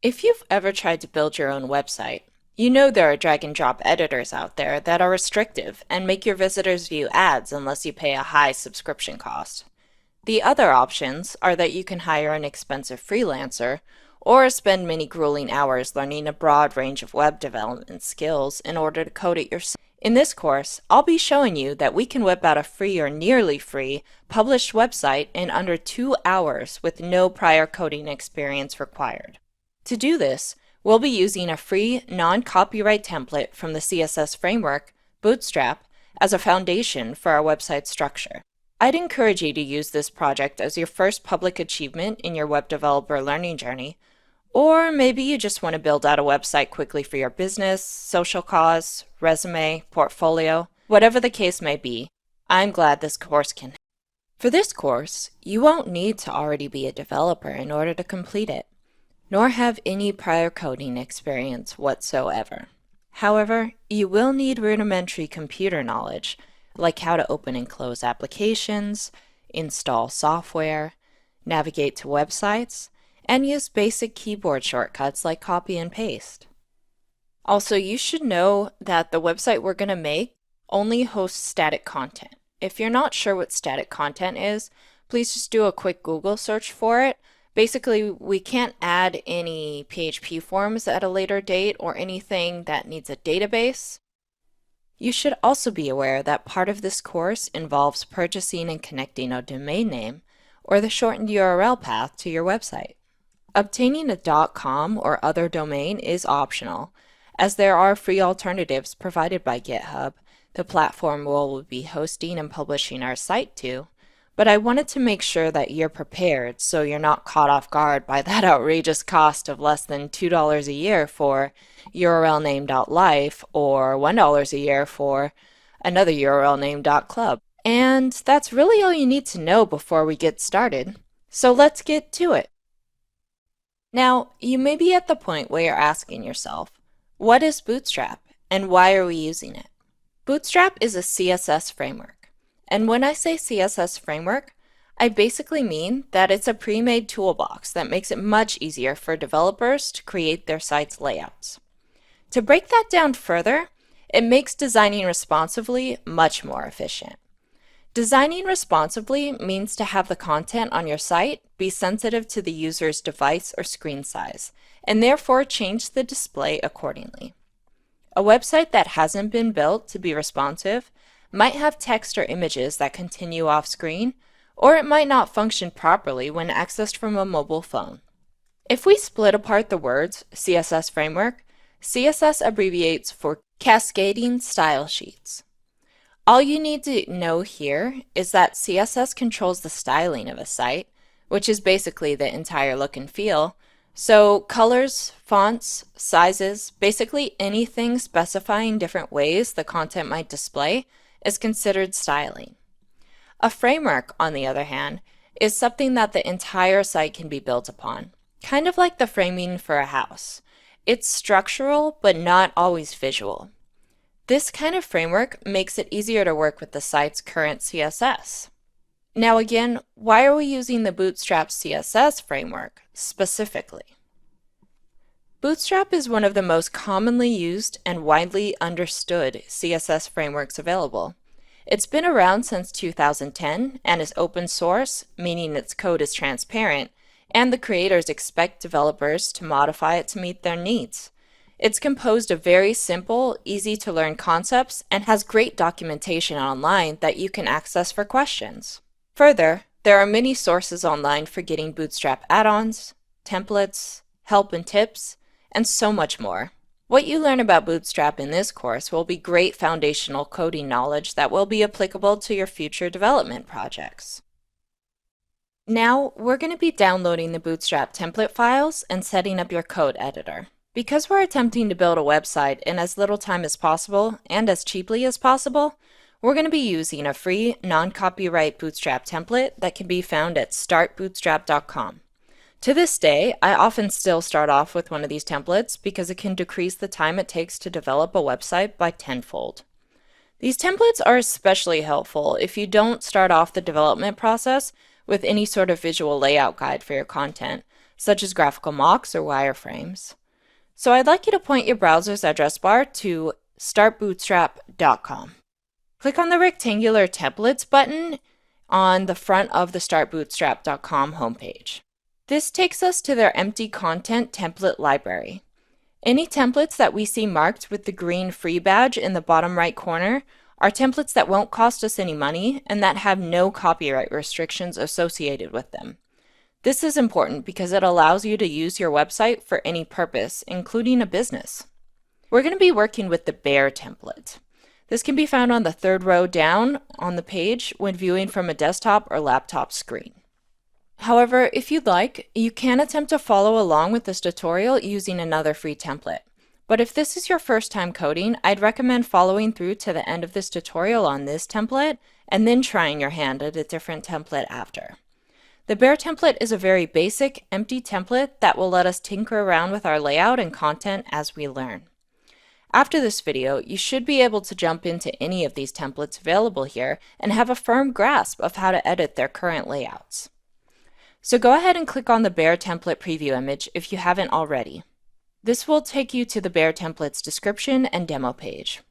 If you've ever tried to build your own website, you know there are drag and drop editors out there that are restrictive and make your visitors view ads unless you pay a high subscription cost. The other options are that you can hire an expensive freelancer or spend many grueling hours learning a broad range of web development skills in order to code it yourself. In this course, I'll be showing you that we can whip out a free or nearly free published website in under 2 hours with no prior coding experience required. To do this, we'll be using a free non-copyright template from the CSS framework, Bootstrap, as a foundation for our website structure. I'd encourage you to use this project as your first public achievement in your web developer learning journey, or maybe you just want to build out a website quickly for your business, social cause, resume, portfolio, whatever the case may be. I'm glad this course can help. For this course, you won't need to already be a developer in order to complete it, nor have any prior coding experience whatsoever. However, you will need rudimentary computer knowledge, like how to open and close applications, install software, navigate to websites, and use basic keyboard shortcuts like copy and paste. Also, you should know that the website we're going to make only hosts static content. If you're not sure what static content is, please just do a quick Google search for it. Basically, we can't add any PHP forms at a later date or anything that needs a database. You should also be aware that part of this course involves purchasing and connecting a domain name or the shortened URL path to your website. Obtaining a .com or other domain is optional, as there are free alternatives provided by GitHub, the platform we'll be hosting and publishing our site to. But I wanted to make sure that you're prepared so you're not caught off guard by that outrageous cost of less than $2 a year for urlname.life or $1 a year for another URL name.club. And that's really all you need to know before we get started. So let's get to it. Now, you may be at the point where you're asking yourself, what is Bootstrap and why are we using it? Bootstrap is a CSS framework. And when I say CSS framework, I basically mean that it's a pre-made toolbox that makes it much easier for developers to create their site's layouts. To break that down further, it makes designing responsively much more efficient. Designing responsively means to have the content on your site be sensitive to the user's device or screen size, and therefore change the display accordingly. A website that hasn't been built to be responsive might have text or images that continue off screen, or it might not function properly when accessed from a mobile phone. If we split apart the words CSS framework, CSS abbreviates for Cascading Style Sheets. All you need to know here is that CSS controls the styling of a site, which is basically the entire look and feel. So colors, fonts, sizes, basically anything specifying different ways the content might display is considered styling. A framework, on the other hand, is something that the entire site can be built upon, kind of like the framing for a house. It's structural, but not always visual. This kind of framework makes it easier to work with the site's current CSS. Now again, why are we using the Bootstrap CSS framework specifically? Bootstrap is one of the most commonly used and widely understood CSS frameworks available. It's been around since 2010 and is open source, meaning its code is transparent, and the creators expect developers to modify it to meet their needs. It's composed of very simple, easy-to-learn concepts and has great documentation online that you can access for questions. Further, there are many sources online for getting Bootstrap add-ons, templates, help and tips, and so much more. What you learn about Bootstrap in this course will be great foundational coding knowledge that will be applicable to your future development projects. Now, we're going to be downloading the Bootstrap template files and setting up your code editor. Because we're attempting to build a website in as little time as possible and as cheaply as possible, we're going to be using a free non-copyright Bootstrap template that can be found at startbootstrap.com. To this day, I often still start off with one of these templates because it can decrease the time it takes to develop a website by tenfold. These templates are especially helpful if you don't start off the development process with any sort of visual layout guide for your content, such as graphical mocks or wireframes. So I'd like you to point your browser's address bar to startbootstrap.com. Click on the rectangular templates button on the front of the startbootstrap.com homepage. This takes us to their empty content template library. Any templates that we see marked with the green free badge in the bottom right corner are templates that won't cost us any money and that have no copyright restrictions associated with them. This is important because it allows you to use your website for any purpose, including a business. We're going to be working with the Bear template. This can be found on the third row down on the page when viewing from a desktop or laptop screen. However, if you'd like, you can attempt to follow along with this tutorial using another free template. But if this is your first time coding, I'd recommend following through to the end of this tutorial on this template and then trying your hand at a different template after. The Bear template is a very basic, empty template that will let us tinker around with our layout and content as we learn. After this video, you should be able to jump into any of these templates available here and have a firm grasp of how to edit their current layouts. So go ahead and click on the Bear template preview image if you haven't already. This will take you to the Bear template's description and demo page.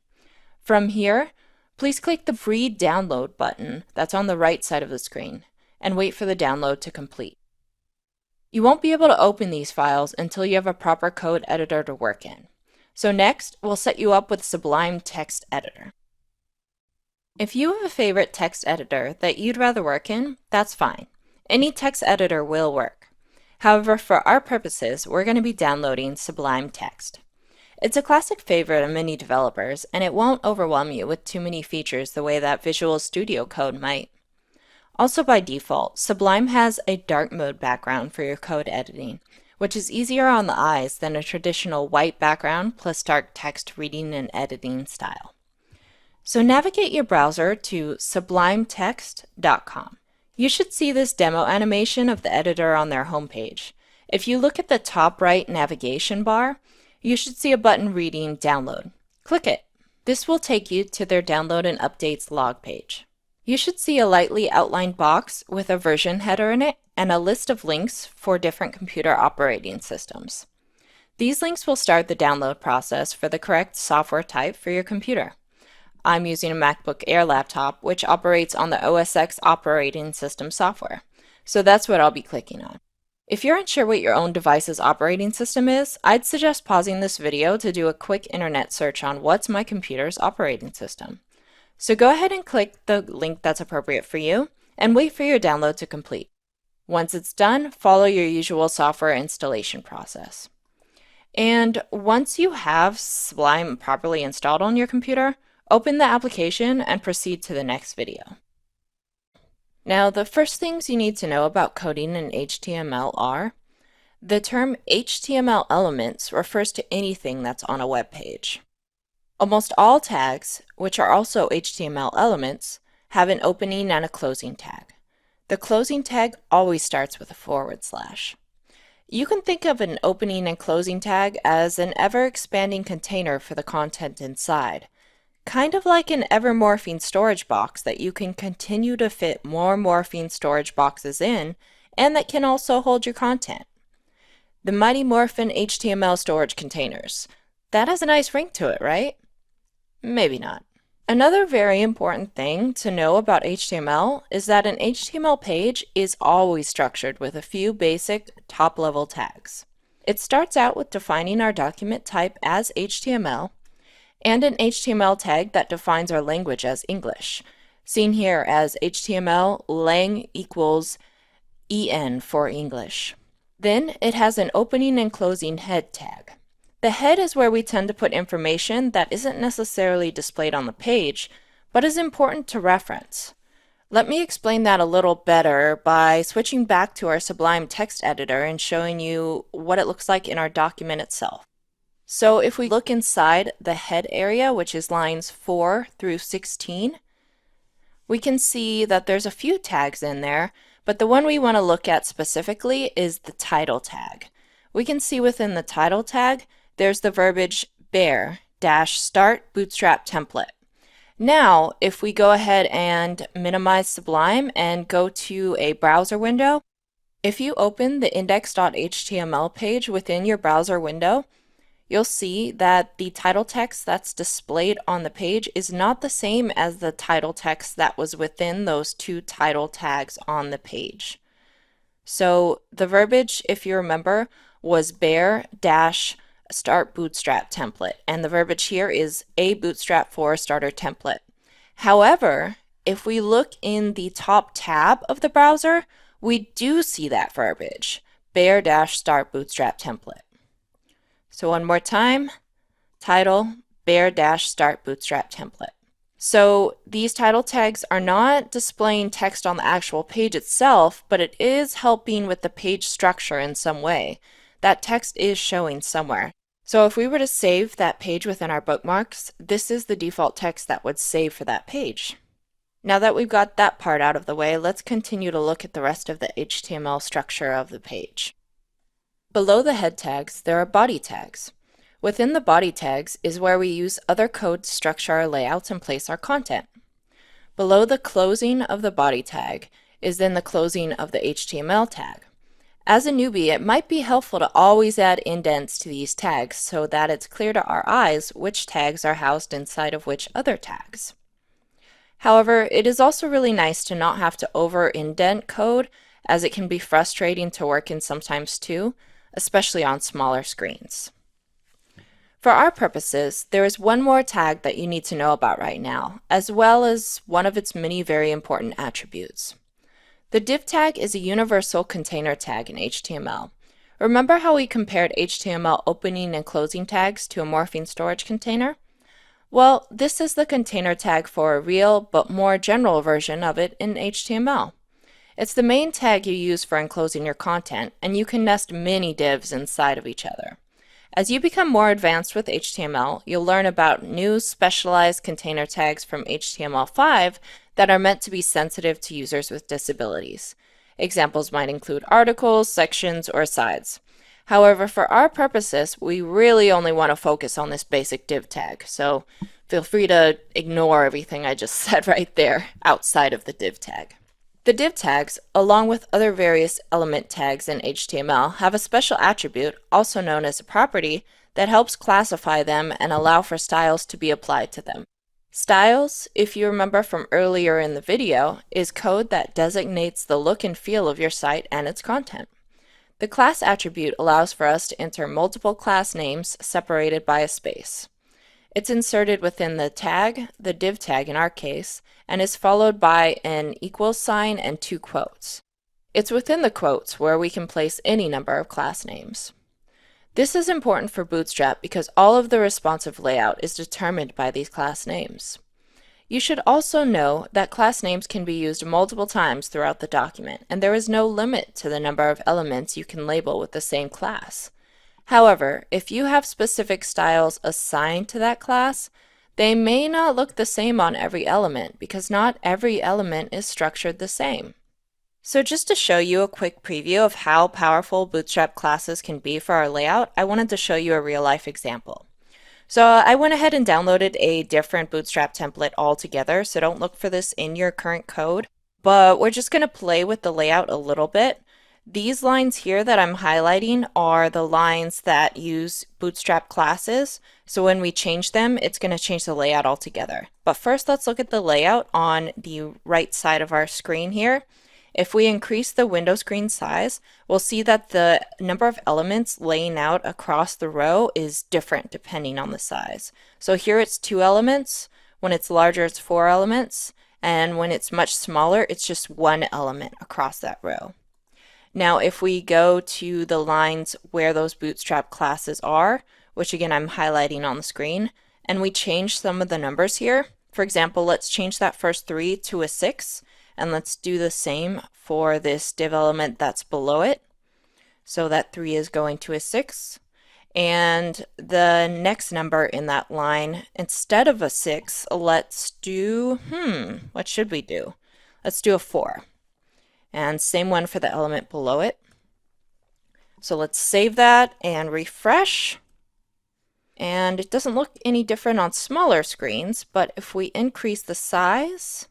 From here, please click the free download button that's on the right side of the screen and wait for the download to complete. You won't be able to open these files until you have a proper code editor to work in. So next, we'll set you up with Sublime Text Editor. If you have a favorite text editor that you'd rather work in, that's fine. Any text editor will work. However, for our purposes, we're going to be downloading Sublime Text. It's a classic favorite of many developers, and it won't overwhelm you with too many features the way that Visual Studio Code might. Also by default, Sublime has a dark mode background for your code editing, which is easier on the eyes than a traditional white background plus dark text reading and editing style. So navigate your browser to sublimetext.com. You should see this demo animation of the editor on their homepage. If you look at the top right navigation bar, you should see a button reading Download. Click it. This will take you to their Download and Updates log page. You should see a lightly outlined box with a version header in it and a list of links for different computer operating systems. These links will start the download process for the correct software type for your computer. I'm using a MacBook Air laptop, which operates on the OS X operating system software. So that's what I'll be clicking on. If you're unsure what your own device's operating system is, I'd suggest pausing this video to do a quick internet search on what's my computer's operating system. So go ahead and click the link that's appropriate for you and wait for your download to complete. Once it's done, follow your usual software installation process. And once you have Sublime properly installed on your computer, open the application and proceed to the next video. Now, the first things you need to know about coding in HTML are: the term HTML elements refers to anything that's on a web page. Almost all tags, which are also HTML elements, have an opening and a closing tag. The closing tag always starts with a /. You can think of an opening and closing tag as an ever-expanding container for the content inside, kind of like an ever-morphing storage box that you can continue to fit more morphing storage boxes in, and that can also hold your content. The mighty morphin HTML storage containers. That has a nice ring to it, right? Maybe not. Another very important thing to know about HTML is that an HTML page is always structured with a few basic top-level tags. It starts out with defining our document type as HTML, and an HTML tag that defines our language as English, seen here as HTML lang equals EN for English. Then it has an opening and closing head tag. The head is where we tend to put information that isn't necessarily displayed on the page, but is important to reference. Let me explain that a little better by switching back to our Sublime text editor and showing you what it looks like in our document itself. So if we look inside the head area, which is lines 4 through 16, we can see that there's a few tags in there, but the one we want to look at specifically is the title tag. We can see within the title tag, there's the verbiage bear-start bootstrap template. Now, if we go ahead and minimize Sublime and go to a browser window, If you open the index.html page within your browser window, you'll see that the title text that's displayed on the page is not the same as the title text that was within those two title tags on the page. So the verbiage, if you remember, was bare-start bootstrap template, and the verbiage here is a bootstrap for starter template. However, if we look in the top tab of the browser, we do see that verbiage, bare-start bootstrap template. So one more time, title, bare-start bootstrap template. So these title tags are not displaying text on the actual page itself, but it is helping with the page structure in some way. That text is showing somewhere. So if we were to save that page within our bookmarks, this is the default text that would save for that page. Now that we've got that part out of the way, let's continue to look at the rest of the HTML structure of the page. Below the head tags, there are body tags. Within the body tags is where we use other code to structure our layouts and place our content. Below the closing of the body tag is then the closing of the HTML tag. As a newbie, it might be helpful to always add indents to these tags so that it's clear to our eyes which tags are housed inside of which other tags. However, it is also really nice to not have to over-indent code, as it can be frustrating to work in sometimes too, especially on smaller screens. For our purposes, there is one more tag that you need to know about right now, as well as one of its many very important attributes. The div tag is a universal container tag in HTML. Remember how we compared HTML opening and closing tags to a morphing storage container? Well, this is the container tag for a real but more general version of it in HTML. It's the main tag you use for enclosing your content, and you can nest many divs inside of each other. As you become more advanced with HTML, you'll learn about new specialized container tags from HTML5 that are meant to be sensitive to users with disabilities. Examples might include articles, sections, or sides. However, for our purposes, we really only want to focus on this basic div tag, so feel free to ignore everything I just said right there outside of the div tag. The div tags, along with other various element tags in HTML, have a special attribute, also known as a property, that helps classify them and allow for styles to be applied to them. Styles, if you remember from earlier in the video, is code that designates the look and feel of your site and its content. The class attribute allows for us to enter multiple class names separated by a space. It's inserted within the tag, the div tag in our case, and is followed by an equals sign and two quotes. It's within the quotes where we can place any number of class names. This is important for Bootstrap because all of the responsive layout is determined by these class names. You should also know that class names can be used multiple times throughout the document, and there is no limit to the number of elements you can label with the same class. However, if you have specific styles assigned to that class, they may not look the same on every element because not every element is structured the same. So just to show you a quick preview of how powerful Bootstrap classes can be for our layout, I wanted to show you a real-life example. So I went ahead and downloaded a different Bootstrap template altogether, so don't look for this in your current code, but we're just going to play with the layout a little bit. These lines here that I'm highlighting are the lines that use Bootstrap classes. So when we change them, it's going to change the layout altogether. But first, let's look at the layout on the right side of our screen here. If we increase the window screen size, we'll see that the number of elements laying out across the row is different depending on the size. So here it's 2 elements. When it's larger, it's 4 elements. And when it's much smaller, it's just 1 element across that row. Now, if we go to the lines where those Bootstrap classes are, which again I'm highlighting on the screen, and we change some of the numbers here, for example, let's change that first 3 to a 6, and let's do the same for this div element that's below it. So that 3 is going to a 6, and the next number in that line, instead of a 6, let's do, what should we do? Let's do a 4. And same one for the element below it. So let's save that and refresh. And it doesn't look any different on smaller screens, but if we increase the size,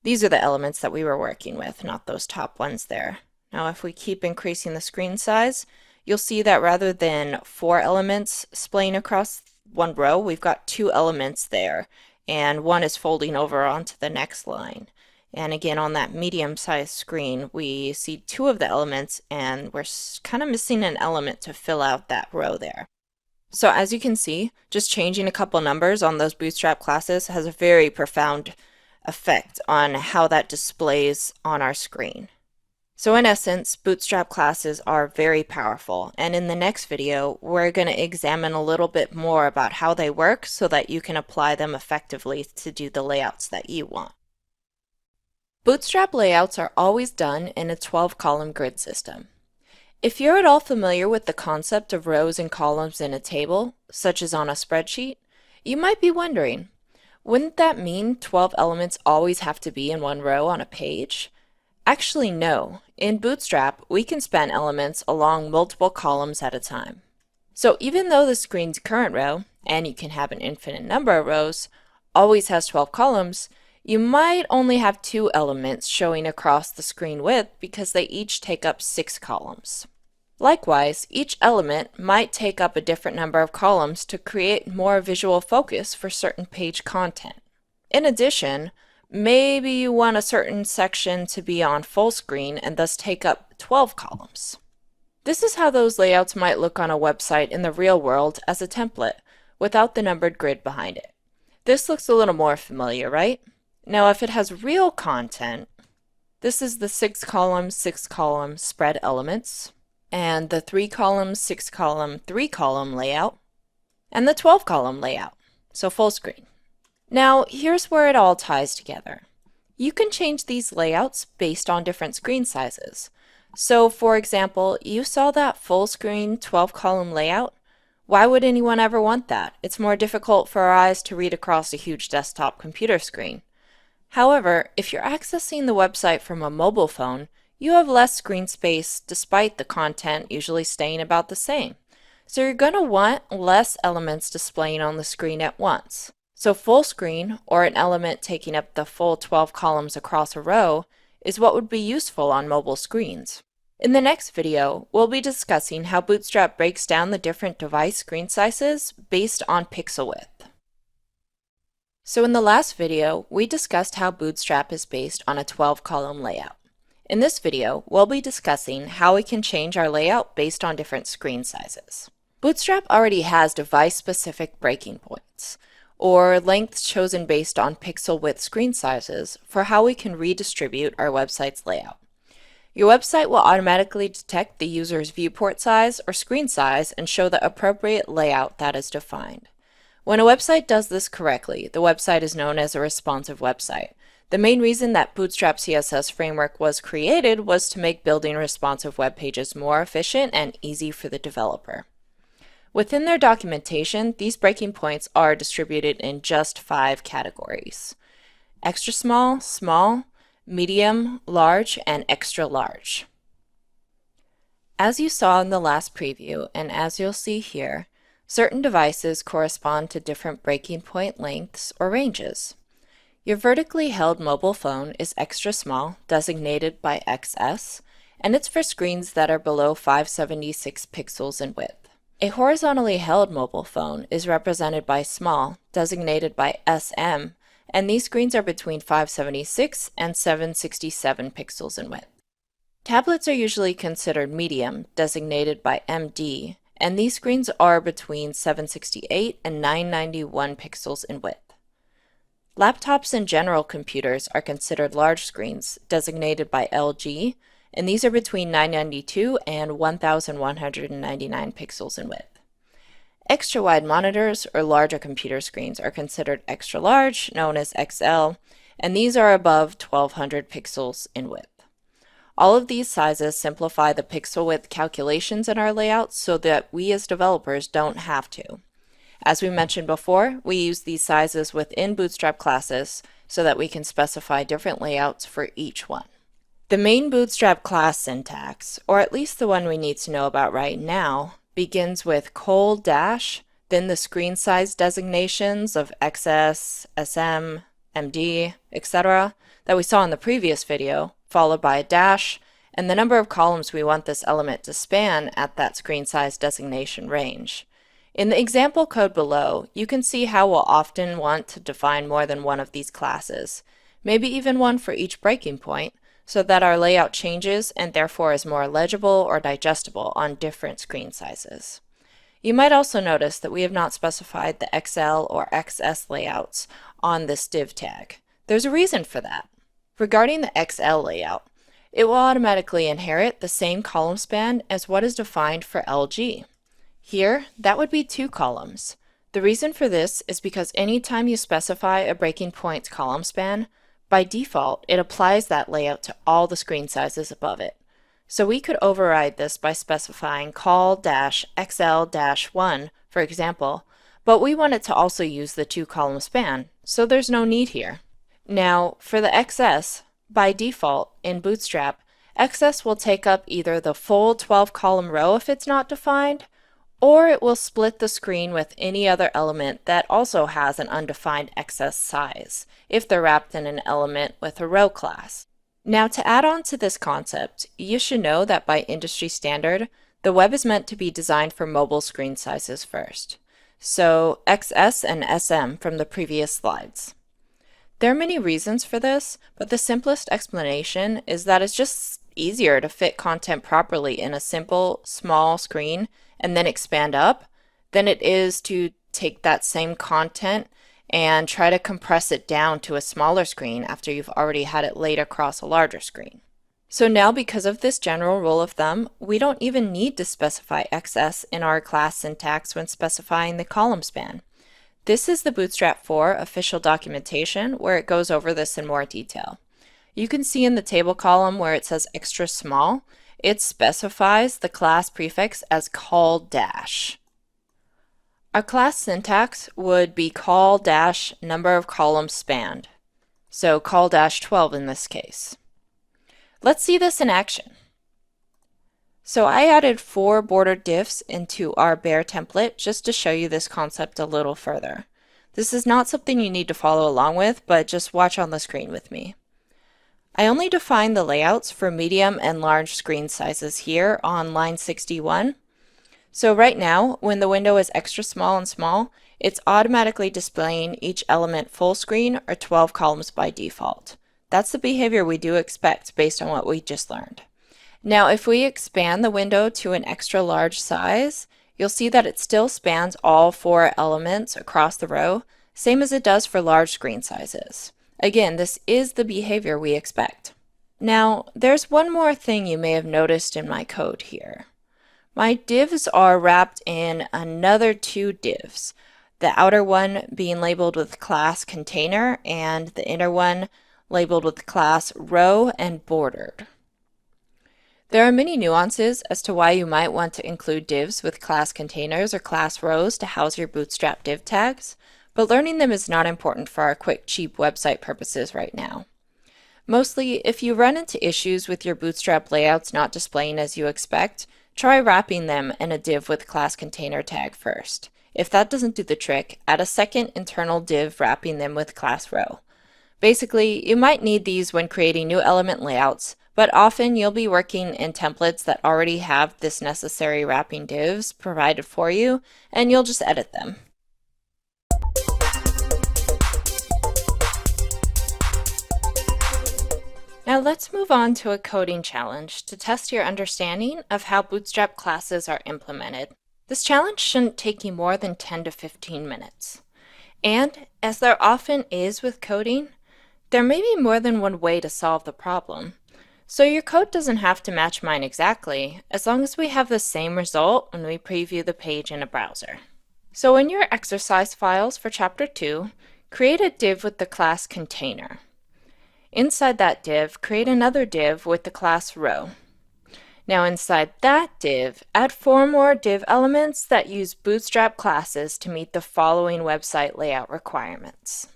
these are the elements that we were working with, not those top ones there. Now if we keep increasing the screen size, you'll see that rather than 4 elements splaying across one row, we've got 2 elements there, and one is folding over onto the next line. And again, on that medium-sized screen, we see 2 of the elements, and we're kind of missing an element to fill out that row there. So as you can see, just changing a couple numbers on those Bootstrap classes has a very profound effect on how that displays on our screen. So in essence, Bootstrap classes are very powerful, and in the next video, we're going to examine a little bit more about how they work so that you can apply them effectively to do the layouts that you want. Bootstrap layouts are always done in a 12-column grid system. If you're at all familiar with the concept of rows and columns in a table, such as on a spreadsheet, you might be wondering, wouldn't that mean 12 elements always have to be in one row on a page? Actually, no. In Bootstrap, we can span elements along multiple columns at a time. So even though the screen's current row, and you can have an infinite number of rows, always has 12 columns, you might only have 2 elements showing across the screen width because they each take up 6 columns. Likewise, each element might take up a different number of columns to create more visual focus for certain page content. In addition, maybe you want a certain section to be on full screen and thus take up 12 columns. This is how those layouts might look on a website in the real world as a template, without the numbered grid behind it. This looks a little more familiar, right? Now if it has real content, this is the 6-column, 6-column spread elements, and the 3-column, 6-column, 3-column layout, and the 12-column layout, so full screen. Now here's where it all ties together. You can change these layouts based on different screen sizes. So for example, you saw that full screen 12-column layout. Why would anyone ever want that? It's more difficult for our eyes to read across a huge desktop computer screen. However, if you're accessing the website from a mobile phone, you have less screen space despite the content usually staying about the same. So you're going to want less elements displaying on the screen at once. So full screen, or an element taking up the full 12 columns across a row, is what would be useful on mobile screens. In the next video, we'll be discussing how Bootstrap breaks down the different device screen sizes based on pixel width. So in the last video, we discussed how Bootstrap is based on a 12-column layout. In this video, we'll be discussing how we can change our layout based on different screen sizes. Bootstrap already has device-specific breaking points, or lengths chosen based on pixel width screen sizes for how we can redistribute our website's layout. Your website will automatically detect the user's viewport size or screen size and show the appropriate layout that is defined. When a website does this correctly, the website is known as a responsive website. The main reason that Bootstrap CSS framework was created was to make building responsive web pages more efficient and easy for the developer. Within their documentation, these breaking points are distributed in just 5 categories: extra small, small, medium, large, and extra large. As you saw in the last preview, and as you'll see here, certain devices correspond to different breaking point lengths or ranges. Your vertically held mobile phone is extra small, designated by XS, and it's for screens that are below 576 pixels in width. A horizontally held mobile phone is represented by small, designated by SM, and these screens are between 576 and 767 pixels in width. Tablets are usually considered medium, designated by MD, and these screens are between 768 and 991 pixels in width. Laptops and general computers are considered large screens, designated by LG, and these are between 992 and 1199 pixels in width. Extra wide monitors or larger computer screens are considered extra large, known as XL, and these are above 1200 pixels in width. All of these sizes simplify the pixel width calculations in our layouts so that we as developers don't have to. As we mentioned before, we use these sizes within Bootstrap classes so that we can specify different layouts for each one. The main Bootstrap class syntax, or at least the one we need to know about right now, begins with col dash, then the screen size designations of XS, SM, MD, etc. that we saw in the previous video, followed by a dash, and the number of columns we want this element to span at that screen size designation range. In the example code below, you can see how we'll often want to define more than one of these classes, maybe even one for each breaking point, so that our layout changes and therefore is more legible or digestible on different screen sizes. You might also notice that we have not specified the XL or XS layouts on this div tag. There's a reason for that. Regarding the XL layout, it will automatically inherit the same column span as what is defined for LG. Here, that would be 2 columns. The reason for this is because anytime you specify a breaking point's column span, by default, it applies that layout to all the screen sizes above it. So we could override this by specifying col-xl-1, for example, but we want it to also use the 2 column span, so there's no need here. Now, for the XS, by default, in Bootstrap, XS will take up either the full 12 column row if it's not defined, or it will split the screen with any other element that also has an undefined XS size, if they're wrapped in an element with a row class. Now, to add on to this concept, you should know that by industry standard, the web is meant to be designed for mobile screen sizes first. So XS and SM from the previous slides. There are many reasons for this, but the simplest explanation is that it's just easier to fit content properly in a simple, small screen and then expand up than it is to take that same content and try to compress it down to a smaller screen after you've already had it laid across a larger screen. So now, because of this general rule of thumb, we don't even need to specify XS in our class syntax when specifying the column span. This is the Bootstrap 4 official documentation where it goes over this in more detail. You can see in the table column where it says extra small, it specifies the class prefix as col dash. Our class syntax would be col dash number of columns spanned, so col dash 12 in this case. Let's see this in action. So I added 4 border diffs into our bare template just to show you this concept a little further. This is not something you need to follow along with, but just watch on the screen with me. I only defined the layouts for medium and large screen sizes here on line 61. So right now, when the window is extra small and small, it's automatically displaying each element full screen or 12 columns by default. That's the behavior we do expect based on what we just learned. Now, if we expand the window to an extra large size, you'll see that it still spans all 4 elements across the row, same as it does for large screen sizes. Again, this is the behavior we expect. Now, there's one more thing you may have noticed in my code here. My divs are wrapped in another 2 divs, the outer one being labeled with class container and the inner one labeled with class row and bordered. There are many nuances as to why you might want to include divs with class containers or class rows to house your Bootstrap div tags, but learning them is not important for our quick, cheap website purposes right now. Mostly, if you run into issues with your Bootstrap layouts not displaying as you expect, try wrapping them in a div with class container tag first. If that doesn't do the trick, add a second internal div wrapping them with class row. Basically, you might need these when creating new element layouts, but often you'll be working in templates that already have this necessary wrapping divs provided for you, and you'll just edit them. Now let's move on to a coding challenge to test your understanding of how Bootstrap classes are implemented. This challenge shouldn't take you more than 10 to 15 minutes. And, as there often is with coding, there may be more than one way to solve the problem. So your code doesn't have to match mine exactly, as long as we have the same result when we preview the page in a browser. So in your exercise files for Chapter 2, create a div with the class container. Inside that div, create another div with the class row. Now inside that div, add 4 more div elements that use Bootstrap classes to meet the following website layout requirements.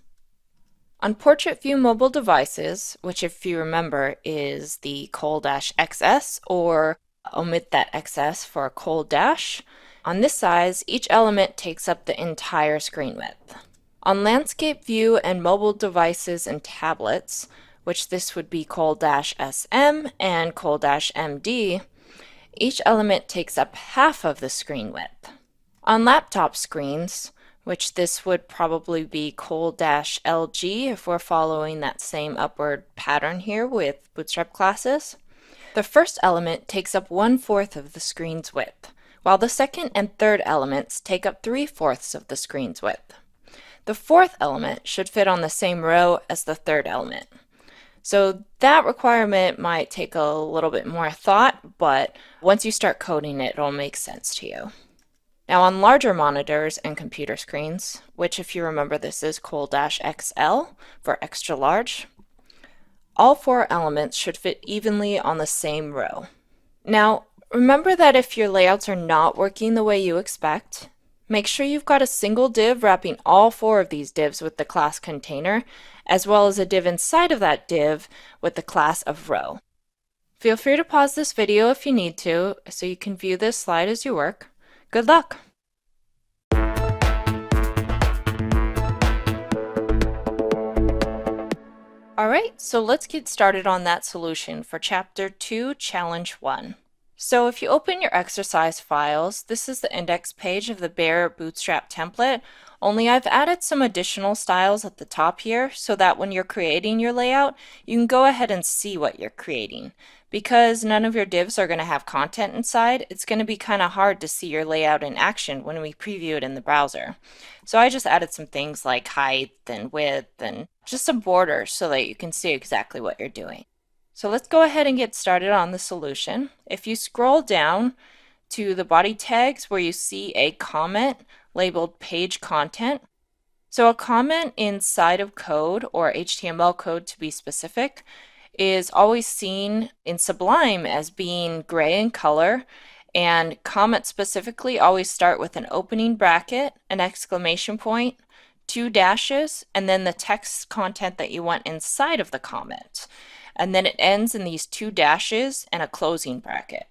On Portrait View mobile devices, which if you remember is the col-XS or omit that XS for col dash, on this size, each element takes up the entire screen width. On Landscape View and mobile devices and tablets, which this would be col-sm and col-md, each element takes up half of the screen width. On laptop screens, which this would probably be col-lg if we're following that same upward pattern here with Bootstrap classes, the first element takes up 1/4 of the screen's width, while the second and third elements take up 3/4 of the screen's width. The fourth element should fit on the same row as the third element. So that requirement might take a little bit more thought, but once you start coding it, it'll make sense to you. Now on larger monitors and computer screens, which if you remember this is col-XL for extra large, all 4 elements should fit evenly on the same row. Now remember that if your layouts are not working the way you expect, make sure you've got a single div wrapping all 4 of these divs with the class container, as well as a div inside of that div with the class of row. Feel free to pause this video if you need to, so you can view this slide as you work. Good luck! Alright, so let's get started on that solution for Chapter 2, Challenge 1. So if you open your exercise files, this is the index page of the bare Bootstrap template, only I've added some additional styles at the top here so that when you're creating your layout, you can go ahead and see what you're creating. Because none of your divs are going to have content inside, it's going to be kind of hard to see your layout in action when we preview it in the browser. So I just added some things like height and width and just some borders so that you can see exactly what you're doing. So let's go ahead and get started on the solution. If you scroll down to the body tags where you see a comment labeled page content. So a comment inside of code, or HTML code to be specific, is always seen in Sublime as being gray in color, and comments specifically always start with an opening bracket, an exclamation point, 2 dashes, and then the text content that you want inside of the comment. And then it ends in these 2 dashes and a closing bracket.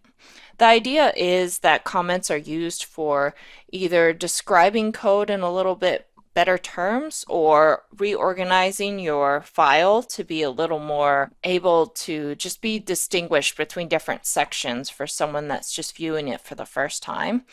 The idea is that comments are used for either describing code in a little bit better terms or reorganizing your file to be a little more able to just be distinguished between different sections for someone that's just viewing it for the first time.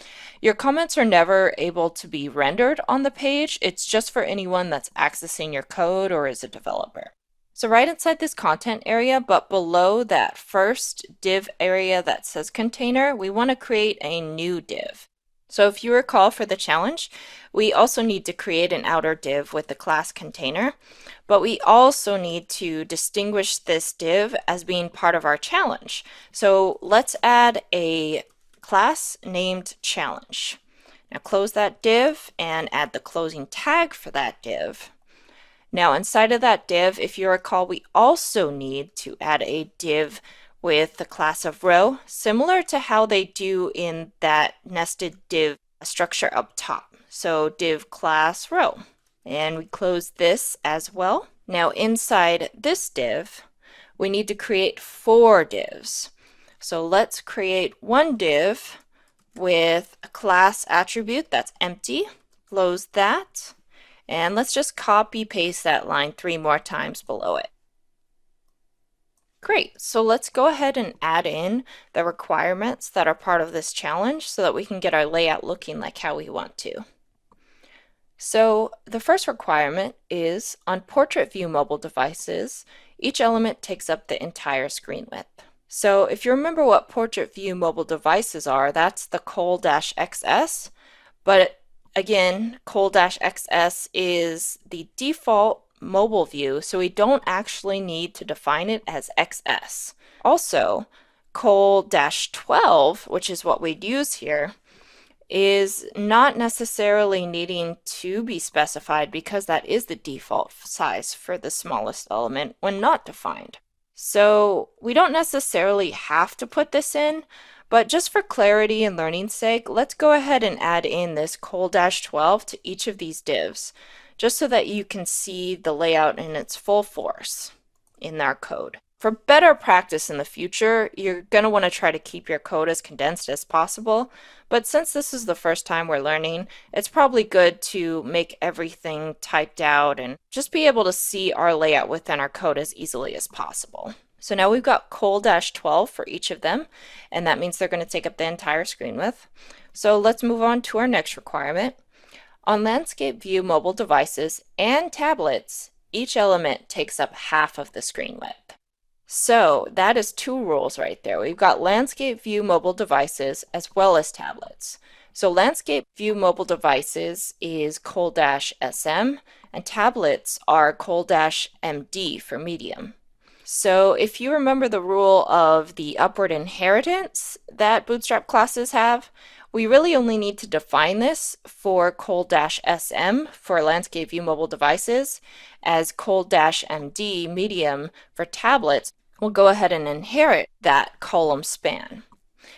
Your comments are never able to be rendered on the page. It's just for anyone that's accessing your code or is a developer. So right inside this content area, but below that first div area that says container, we want to create a new div. So if you recall for the challenge, we also need to create an outer div with the class container, but we also need to distinguish this div as being part of our challenge. So let's add a class named challenge. Now close that div and add the closing tag for that div. Now inside of that div, if you recall, we also need to add a div with the class of row, similar to how they do in that nested div structure up top. So div class row. And we close this as well. Now inside this div, we need to create 4 divs. So let's create one div with a class attribute that's empty. Close that. And let's just copy paste that line 3 more times below it. Great, so let's go ahead and add in the requirements that are part of this challenge so that we can get our layout looking like how we want to. So the first requirement is on portrait view mobile devices, each element takes up the entire screen width. So if you remember what portrait view mobile devices are, that's the col-XS, but again, col-XS is the default mobile view, so we don't actually need to define it as XS. Also, col-12, which is what we'd use here, is not necessarily needing to be specified because that is the default size for the smallest element when not defined. So we don't necessarily have to put this in, but just for clarity and learning's sake, let's go ahead and add in this col-12 to each of these divs, just so that you can see the layout in its full force in our code. For better practice in the future, you're going to want to try to keep your code as condensed as possible, but since this is the first time we're learning, it's probably good to make everything typed out and just be able to see our layout within our code as easily as possible. So now we've got col-12 for each of them, and that means they're going to take up the entire screen width. So let's move on to our next requirement. On landscape view mobile devices and tablets, each element takes up half of the screen width. So that is two rules right there. We've got landscape view mobile devices as well as tablets. So landscape view mobile devices is col-SM and tablets are col-MD for medium. So if you remember the rule of the upward inheritance that Bootstrap classes have, we really only need to define this for col-SM for landscape view mobile devices, as col-MD medium for tablets will go ahead and inherit that column span.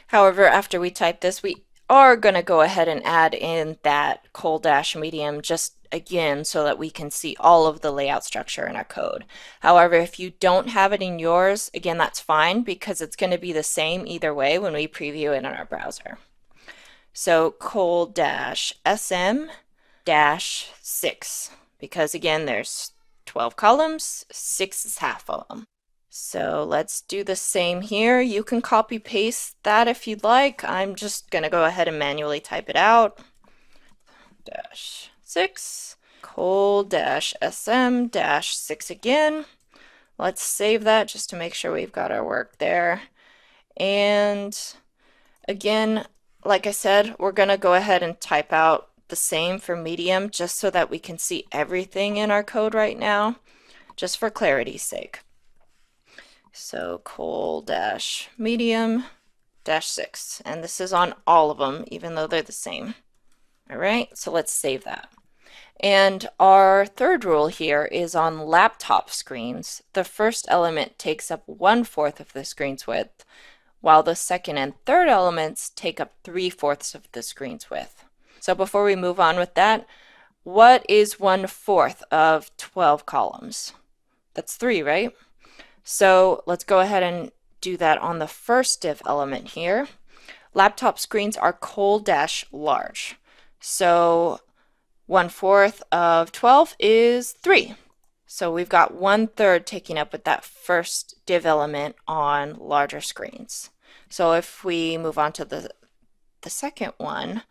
However, after we type this, we are going to go ahead and add in that col-medium just again so that we can see all of the layout structure in our code. However, if you don't have it in yours, again, that's fine because it's going to be the same either way when we preview it in our browser. So col-SM-6, because again, there's 12 columns, 6 is half of them. So let's do the same here. You can copy paste that if you'd like. I'm just going to go ahead and manually type it out. -6, col-SM-6 again. Let's save that just to make sure we've got our work there. And again, like I said, we're going to go ahead and type out the same for medium just so that we can see everything in our code right now, just for clarity's sake. So col-medium-6, and this is on all of them, even though they're the same. All right, so let's save that. And our third rule here is on laptop screens. The first element takes up 1/4 of the screen's width, while the second and third elements take up 3/4 of the screen's width. So before we move on with that, what is 1/4 of 12 columns? That's 3, right? So let's go ahead and do that on the first div element here. Laptop screens are col-large. So 1/4 of 12 is 3. So we've got 1/3 taking up with that first div element on larger screens. So if we move on to the second one,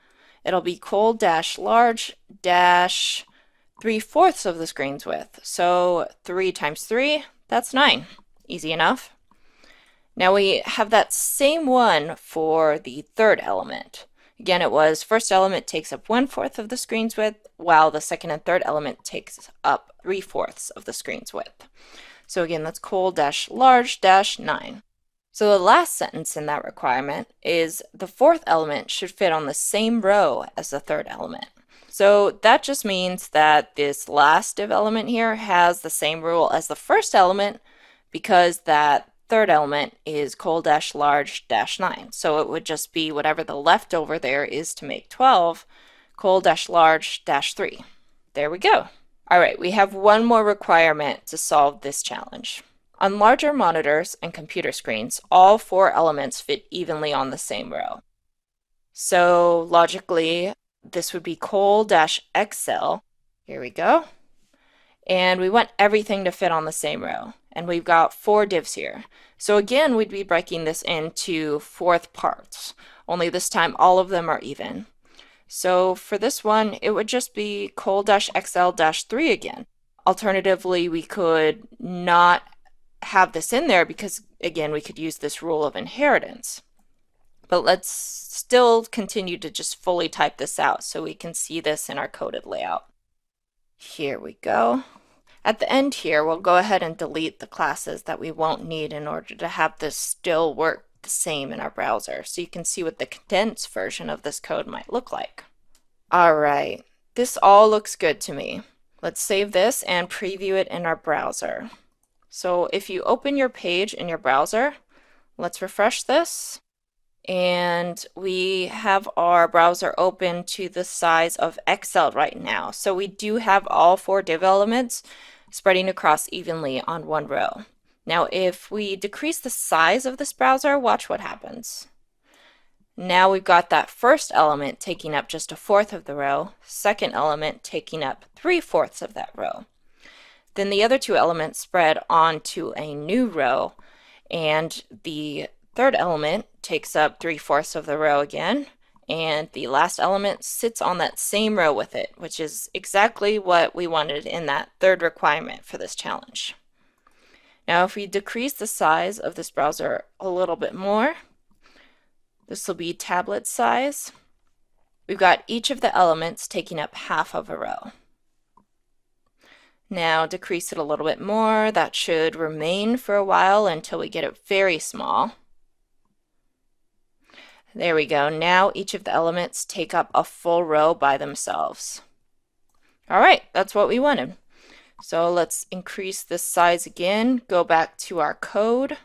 it'll be col-large-3/4 of the screen's width. So 3 times 3, that's 9. Easy enough. Now we have that same one for the third element. Again, it was first element takes up 1/4 of the screen's width, while the second and third element takes up 3/4 of the screen's width. So again, that's col-large-9. So the last sentence in that requirement is the fourth element should fit on the same row as the third element. So that just means that this last div element here has the same rule as the first element because that third element is col-large-9. So it would just be whatever the leftover there is to make 12, col-large-3. There we go. All right, we have one more requirement to solve this challenge. On larger monitors and computer screens, all 4 elements fit evenly on the same row. So logically, this would be col-XL. Here we go. And we want everything to fit on the same row. And we've got 4 divs here. So again, we'd be breaking this into 4th parts, only this time all of them are even. So for this one, it would just be col-XL-3 again. Alternatively, we could not have this in there because, again, we could use this rule of inheritance. But let's still continue to just fully type this out so we can see this in our coded layout. Here we go. At the end here, we'll go ahead and delete the classes that we won't need in order to have this still work the same in our browser, so you can see what the condensed version of this code might look like. All right, this all looks good to me. Let's save this and preview it in our browser. So if you open your page in your browser, let's refresh this. And we have our browser open to the size of XL right now. So we do have all 4 div elements spreading across evenly on one row. Now if we decrease the size of this browser, watch what happens. Now we've got that first element taking up just 1/4 of the row, second element taking up 3/4 of that row. Then the other two elements spread onto a new row, and the third element takes up 3/4 of the row again, and the last element sits on that same row with it, which is exactly what we wanted in that third requirement for this challenge. Now if we decrease the size of this browser a little bit more, this will be tablet size. We've got each of the elements taking up 1/2 of a row. Now decrease it a little bit more. That should remain for a while until we get it very small. There we go. Now each of the elements take up a full row by themselves. All right, that's what we wanted. So let's increase this size again, go back to our code.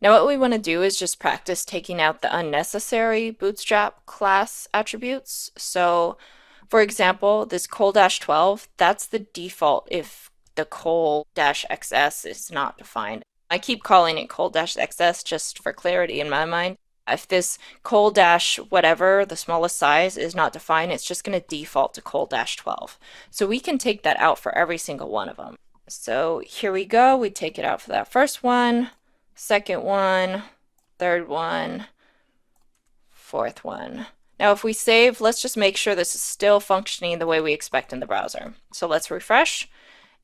Now what we want to do is just practice taking out the unnecessary Bootstrap class attributes. So for example, this col-12, that's the default if the col-xs is not defined. I keep calling it col-xs just for clarity in my mind. If this col-whatever, the smallest size, is not defined, it's just going to default to col-12. So we can take that out for every single one of them. So here we go. We take it out for that first one, second one, third one, fourth one. Now if we save, let's just make sure this is still functioning the way we expect in the browser. So let's refresh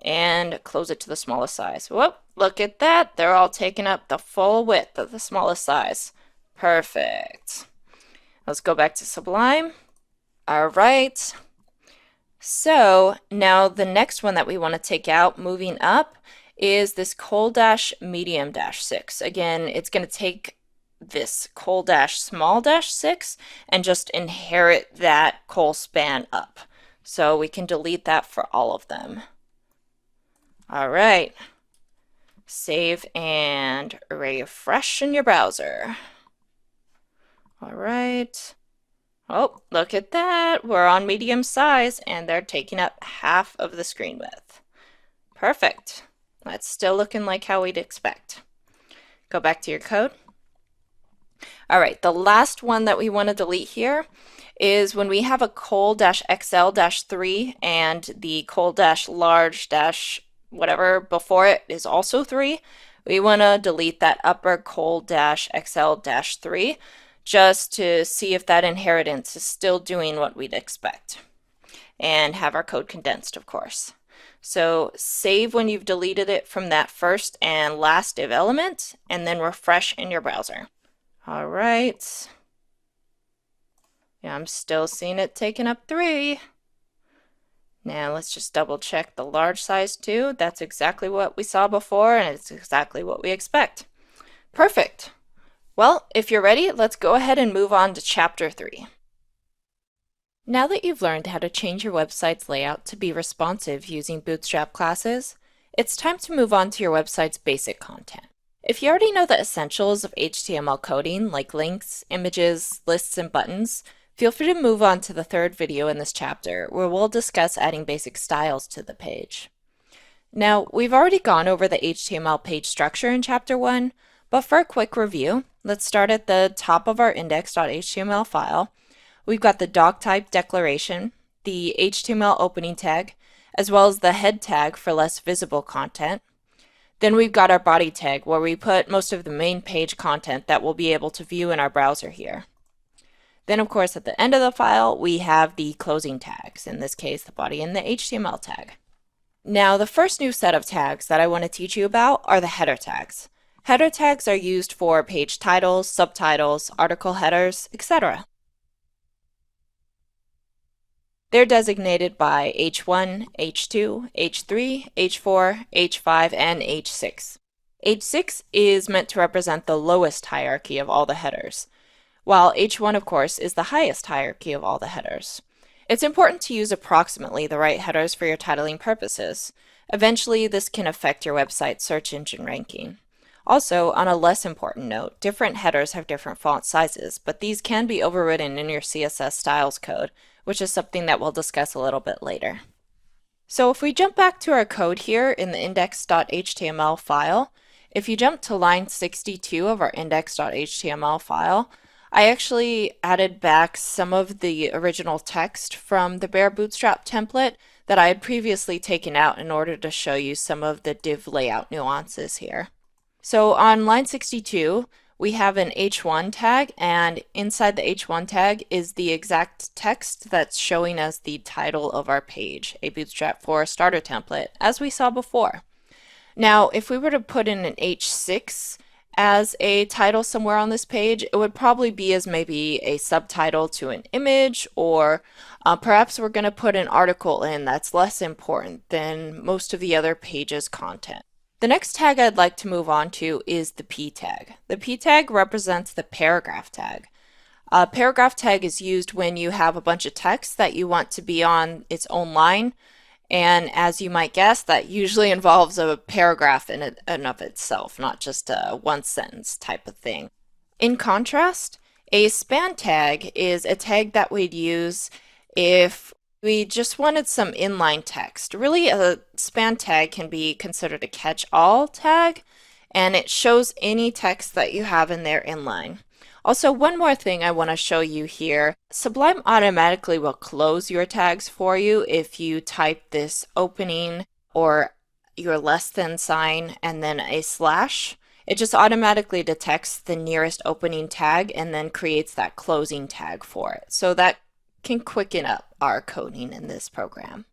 and close it to the smallest size. Whoop, look at that. They're all taking up the full width of the smallest size. Perfect. Let's go back to Sublime. All right. So now the next one that we want to take out, moving up, is this col-medium-6. Again, it's going to take this col-small-6 and just inherit that col span up. So we can delete that for all of them. All right. Save and refresh in your browser. All right. Oh, look at that. We're on medium size and they're taking up 1/2 of the screen width. Perfect. That's still looking like how we'd expect. Go back to your code. All right, the last one that we want to delete here is when we have a col-XL-3 and the col-large-whatever before it is also 3, we want to delete that upper col-XL-3 just to see if that inheritance is still doing what we'd expect, and have our code condensed, of course. So save when you've deleted it from that first and last div element, and then refresh in your browser. All right. Yeah, I'm still seeing it taking up 3. Now let's just double check the large size too. That's exactly what we saw before, and it's exactly what we expect. Perfect. Well, if you're ready, let's go ahead and move on to Chapter 3. Now that you've learned how to change your website's layout to be responsive using Bootstrap classes, it's time to move on to your website's basic content. If you already know the essentials of HTML coding, like links, images, lists, and buttons, feel free to move on to the third video in this chapter, where we'll discuss adding basic styles to the page. Now, we've already gone over the HTML page structure in Chapter 1, but for a quick review, let's start at the top of our index.html file. We've got the doc type declaration, the HTML opening tag, as well as the head tag for less visible content. Then we've got our body tag, where we put most of the main page content that we'll be able to view in our browser here. Then, of course, at the end of the file, we have the closing tags, in this case, the body and the HTML tag. Now, the first new set of tags that I want to teach you about are the header tags. Header tags are used for page titles, subtitles, article headers, etc. They're designated by H1, H2, H3, H4, H5, and H6. H6 is meant to represent the lowest hierarchy of all the headers, while H1, of course, is the highest hierarchy of all the headers. It's important to use approximately the right headers for your titling purposes. Eventually, this can affect your website's search engine ranking. Also, on a less important note, different headers have different font sizes, but these can be overridden in your CSS styles code, which is something that we'll discuss a little bit later. So if we jump back to our code here in the index.html file, if you jump to line 62 of our index.html file, I actually added back some of the original text from the bare Bootstrap template that I had previously taken out in order to show you some of the div layout nuances here. So on line 62, we have an h1 tag, and inside the h1 tag is the exact text that's showing us the title of our page, a Bootstrap 4 starter template, as we saw before. Now, if we were to put in an h6 as a title somewhere on this page, it would probably be as maybe a subtitle to an image, or perhaps we're going to put an article in that's less important than most of the other page's content. The next tag I'd like to move on to is the p tag. The p tag represents the paragraph tag. A paragraph tag is used when you have a bunch of text that you want to be on its own line, and as you might guess, that usually involves a paragraph in and of itself, not just a one sentence type of thing. In contrast, a span tag is a tag that we'd use if we just wanted some inline text. Really, a span tag can be considered a catch-all tag, and it shows any text that you have in there inline. Also, one more thing I want to show you here. Sublime automatically will close your tags for you if you type this opening or your less than sign and then a slash. It just automatically detects the nearest opening tag and then creates that closing tag for it. So that can quicken up our coding in this program.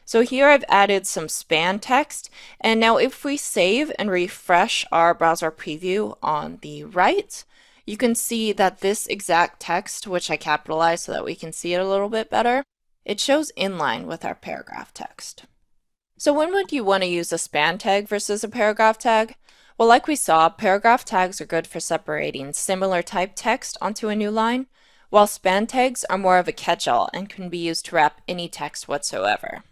So here I've added some span text, and now if we save and refresh our browser preview on the right, you can see that this exact text, which I capitalized so that we can see it a little bit better, it shows inline with our paragraph text. So when would you want to use a span tag versus a paragraph tag? Well, like we saw, paragraph tags are good for separating similar type text onto a new line, while span tags are more of a catch-all and can be used to wrap any text whatsoever.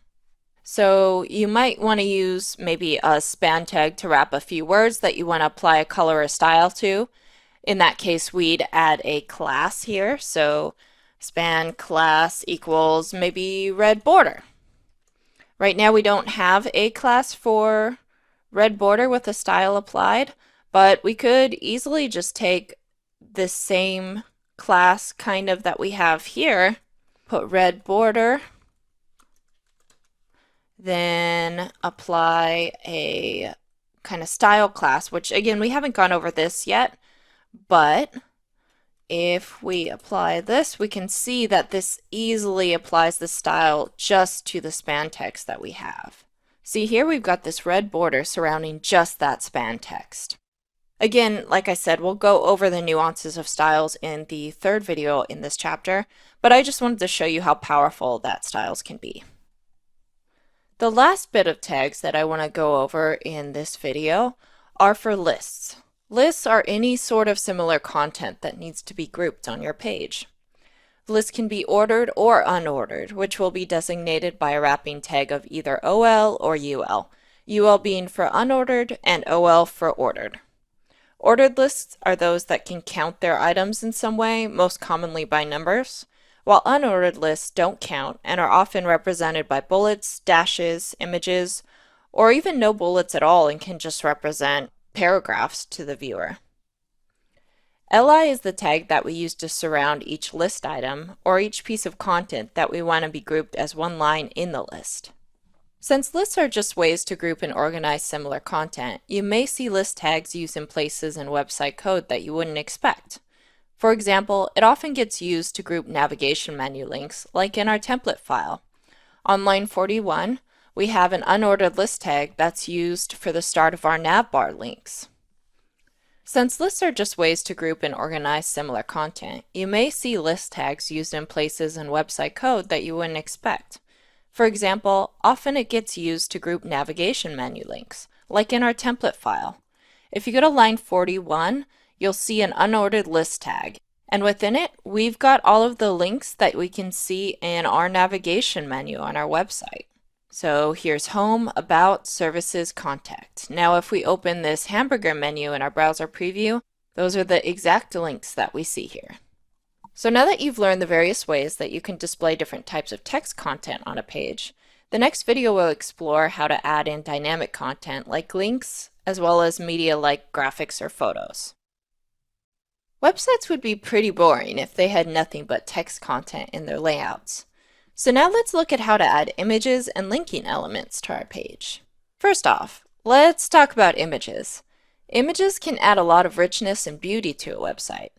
So you might want to use maybe a span tag to wrap a few words that you want to apply a color or style to. In that case, we'd add a class here. So span class equals maybe red border. Right now we don't have a class for red border with a style applied, but we could easily just take this same class kind of that we have here, put red border, then apply a kind of style class, which again, we haven't gone over this yet, but if we apply this, we can see that this easily applies the style just to the span text that we have. See here, we've got this red border surrounding just that span text. Again, like I said, we'll go over the nuances of styles in the third video in this chapter, but I just wanted to show you how powerful that styles can be. The last bit of tags that I want to go over in this video are for lists. Lists are any sort of similar content that needs to be grouped on your page. Lists can be ordered or unordered, which will be designated by a wrapping tag of either OL or UL, UL being for unordered and OL for ordered. Ordered lists are those that can count their items in some way, most commonly by numbers, while unordered lists don't count and are often represented by bullets, dashes, images, or even no bullets at all and can just represent paragraphs to the viewer. LI is the tag that we use to surround each list item or each piece of content that we want to be grouped as one line in the list. Since lists are just ways to group and organize similar content, you may see list tags used in places in website code that you wouldn't expect. For example, it often gets used to group navigation menu links, like in our template file. On line 41, we have an unordered list tag that's used for the start of our navbar links. Since lists are just ways to group and organize similar content, you may see list tags used in places in website code that you wouldn't expect. For example, often it gets used to group navigation menu links, like in our template file. If you go to line 41, you'll see an unordered list tag, and within it, we've got all of the links that we can see in our navigation menu on our website. So here's Home, About, Services, Contact. Now if we open this hamburger menu in our browser preview, those are the exact links that we see here. So now that you've learned the various ways that you can display different types of text content on a page, The next video will explore how to add in dynamic content like links, as well as media like graphics or photos. Websites would be pretty boring if they had nothing but text content in their layouts. So now let's look at how to add images and linking elements to our page. First off, let's talk about images. Images can add a lot of richness and beauty to a website.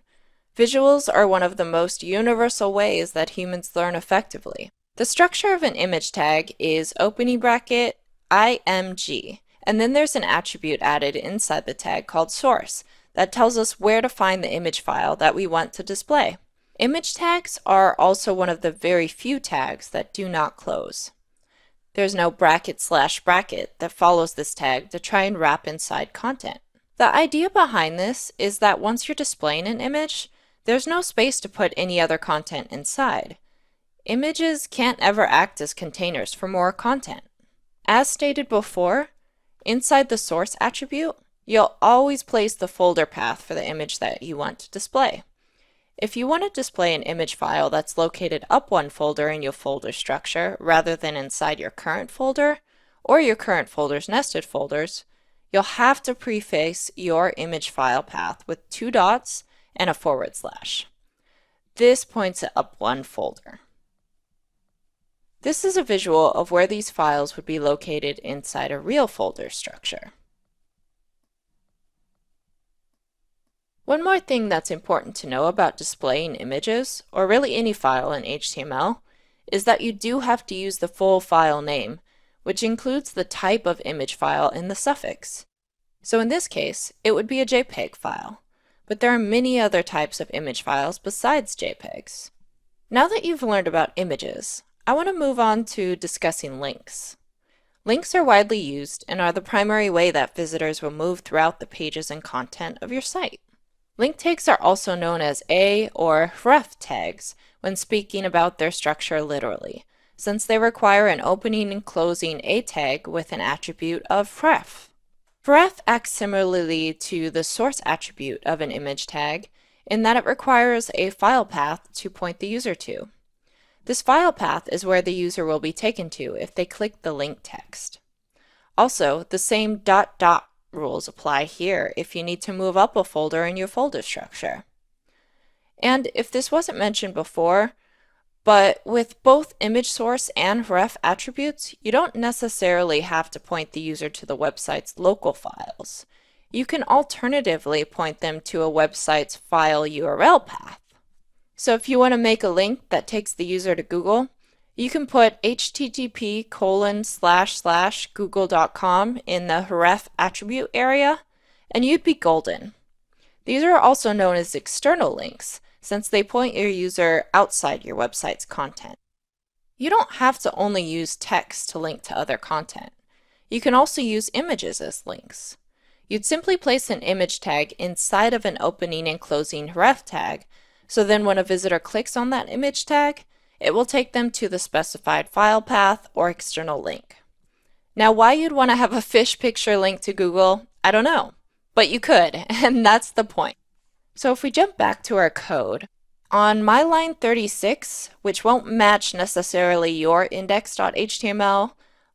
Visuals are one of the most universal ways that humans learn effectively. The structure of an image tag is opening bracket img, and then there's an attribute added inside the tag called source that tells us where to find the image file that we want to display. Image tags are also one of the very few tags that do not close. There's no bracket/bracket that follows this tag to try and wrap inside content. The idea behind this is that once you're displaying an image, there's no space to put any other content inside. Images can't ever act as containers for more content. As stated before, inside the source attribute, you'll always place the folder path for the image that you want to display. If you want to display an image file that's located up one folder in your folder structure rather than inside your current folder or your current folder's nested folders, you'll have to preface your image file path with 2 dots and a /. This points it up one folder. This is a visual of where these files would be located inside a real folder structure. One more thing that's important to know about displaying images, or really any file in HTML, is that you do have to use the full file name, which includes the type of image file in the suffix. So in this case, it would be a JPEG file, but there are many other types of image files besides JPEGs. Now that you've learned about images, I want to move on to discussing links. Links are widely used and are the primary way that visitors will move throughout the pages and content of your site. Link tags are also known as A or ref tags when speaking about their structure literally, since they require an opening and closing A tag with an attribute of ref. Ref acts similarly to the source attribute of an image tag in that it requires a file path to point the user to. This file path is where the user will be taken to if they click the link text. Also, the same ... rules apply here if you need to move up a folder in your folder structure. And if this wasn't mentioned before, but with both image source and ref attributes, you don't necessarily have to point the user to the website's local files. You can alternatively point them to a website's file URL path. So if you want to make a link that takes the user to Google, you can put http://google.com in the ref attribute area, and you'd be golden. These are also known as external links, since they point your user outside your website's content. You don't have to only use text to link to other content. You can also use images as links. You'd simply place an image tag inside of an opening and closing ref tag, so then when a visitor clicks on that image tag, it will take them to the specified file path or external link. Now, why you'd want to have a fish picture link to Google, I don't know, but you could, and that's the point. So if we jump back to our code, on my line 36, which won't match necessarily your index.html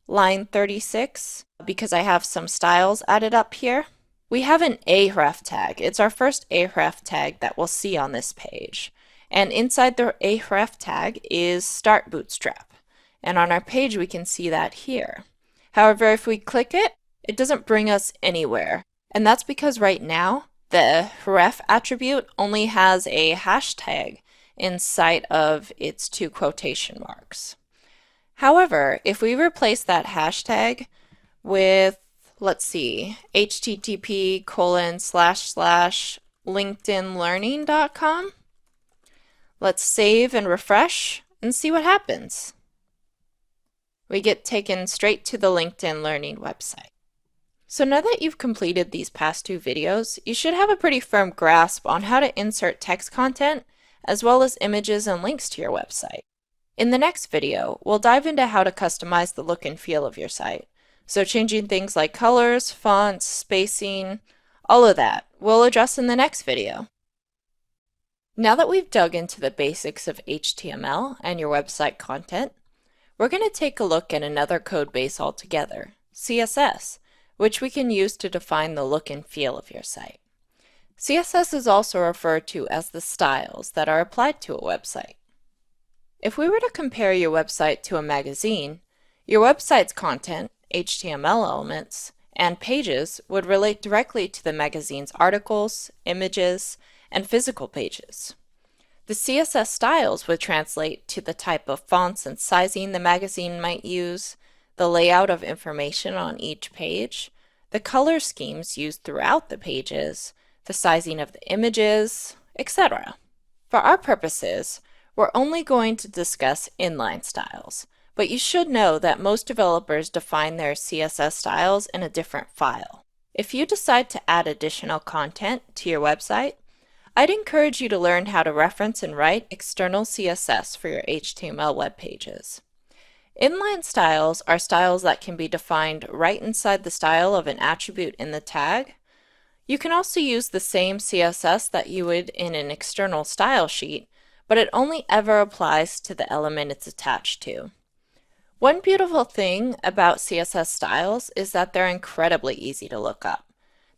line 36, because I have some styles added up here, we have an href tag. It's our first href tag that we'll see on this page. And inside the href tag is Start Bootstrap. And on our page, we can see that here. However, if we click it, it doesn't bring us anywhere. And that's because right now, the ref attribute only has a hashtag inside of its 2 quotation marks. However, if we replace that hashtag with, let's see, http://linkedinlearning.com, let's save and refresh and see what happens. We get taken straight to the LinkedIn Learning website. So now that you've completed these past 2 videos, you should have a pretty firm grasp on how to insert text content as well as images and links to your website. In the next video, we'll dive into how to customize the look and feel of your site. So changing things like colors, fonts, spacing, all of that, we'll address in the next video. Now that we've dug into the basics of HTML and your website content, we're going to take a look at another code base altogether, CSS, which we can use to define the look and feel of your site. CSS is also referred to as the styles that are applied to a website. If we were to compare your website to a magazine, your website's content, HTML elements, and pages would relate directly to the magazine's articles, images, and physical pages. The CSS styles would translate to the type of fonts and sizing the magazine might use, the layout of information on each page, the color schemes used throughout the pages, the sizing of the images, etc. For our purposes, we're only going to discuss inline styles, but you should know that most developers define their CSS styles in a different file. If you decide to add additional content to your website, I'd encourage you to learn how to reference and write external CSS for your HTML web pages. Inline styles are styles that can be defined right inside the style of an attribute in the tag. You can also use the same CSS that you would in an external style sheet, but it only ever applies to the element it's attached to. One beautiful thing about CSS styles is that they're incredibly easy to look up.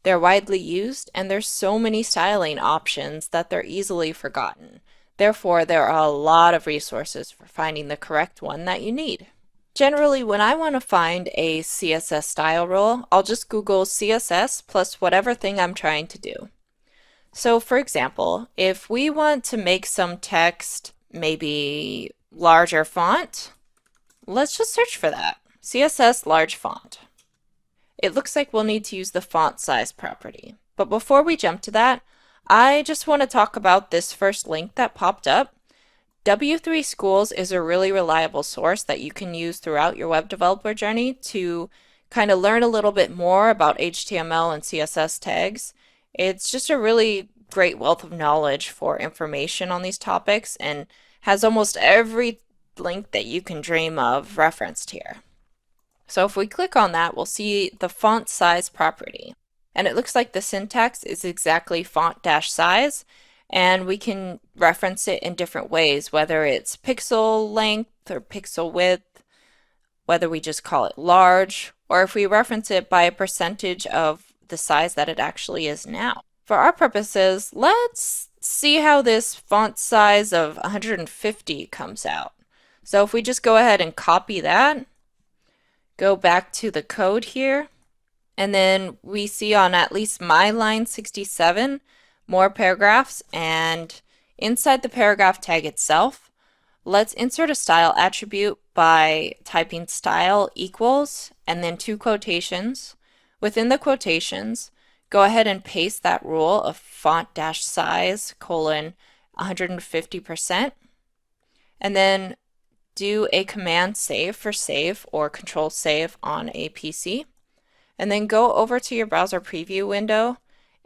They're widely used, and there's so many styling options that they're easily forgotten. Therefore, there are a lot of resources for finding the correct one that you need. Generally, when I want to find a CSS style rule, I'll just Google CSS plus whatever thing I'm trying to do. So for example, if we want to make some text maybe larger font, let's just search for that. CSS large font. It looks like we'll need to use the font size property. But before we jump to that, I just want to talk about this first link that popped up. W3 Schools is a really reliable source that you can use throughout your web developer journey to kind of learn a little bit more about HTML and CSS tags. It's just a really great wealth of knowledge for information on these topics and has almost every link that you can dream of referenced here. So if we click on that, we'll see the font size property. And it looks like the syntax is exactly font-size, and we can reference it in different ways, whether it's pixel length or pixel width, whether we just call it large, or if we reference it by a percentage of the size that it actually is now. For our purposes, let's see how this font size of 150 comes out. So if we just go ahead and copy that, go back to the code here, and then we see on at least my line 67 more paragraphs, and inside the paragraph tag itself, let's insert a style attribute by typing style equals and then 2 quotations. Within the quotations, go ahead and paste that rule of font-size : 150%, and then do a command save for save or control save on a PC, and then go over to your browser preview window